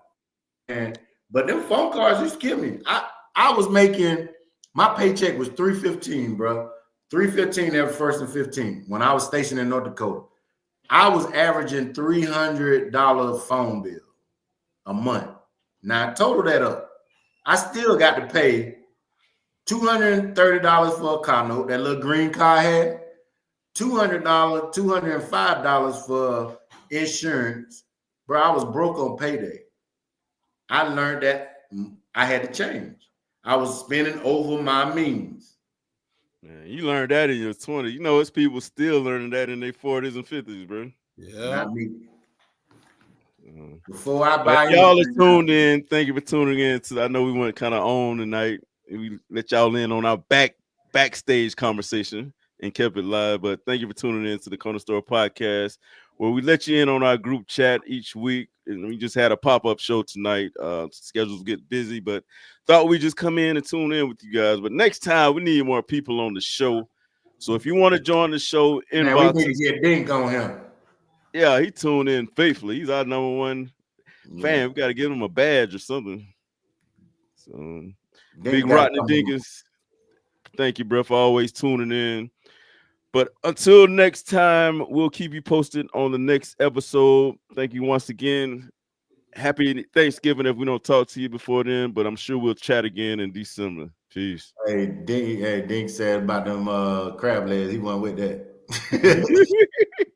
it. But them phone cards used to kill me. I was making, my paycheck was $315, bro. $315 every 1st and 15th when I was stationed in North Dakota. I was averaging $300 phone bill a month. Now, total that up. I still got to pay $230 for a car note, that little green car I had, $200, $205 for insurance. Bro, I was broke on payday. I learned that I had to change. I was spending over my means. Man, you learned that in your 20s. You know, it's people still learning that in their 40s and 50s, bro. Yeah. Not me. Before I buy y'all are tuned in. Thank you for tuning in. I know we went kind of on tonight. We let y'all in on our backstage conversation and kept it live. But thank you for tuning in to the Corner Store Podcast, where we let you in on our group chat each week. And we just had a pop-up show tonight. Schedules get busy, but thought we'd just come in and tune in with you guys. But next time, we need more people on the show. So if you want to join the show, inbox. We need to get Dink on him. Yeah, he tuned in faithfully. He's our number one fan. We got to give him a badge or something. So, Big Rodney Dinkins, thank you, bro, for always tuning in. But until next time, we'll keep you posted on the next episode. Thank you once again. Happy Thanksgiving if we don't talk to you before then, but I'm sure we'll chat again in December. Peace. Hey, Dink said about them crab legs. He wasn't with that.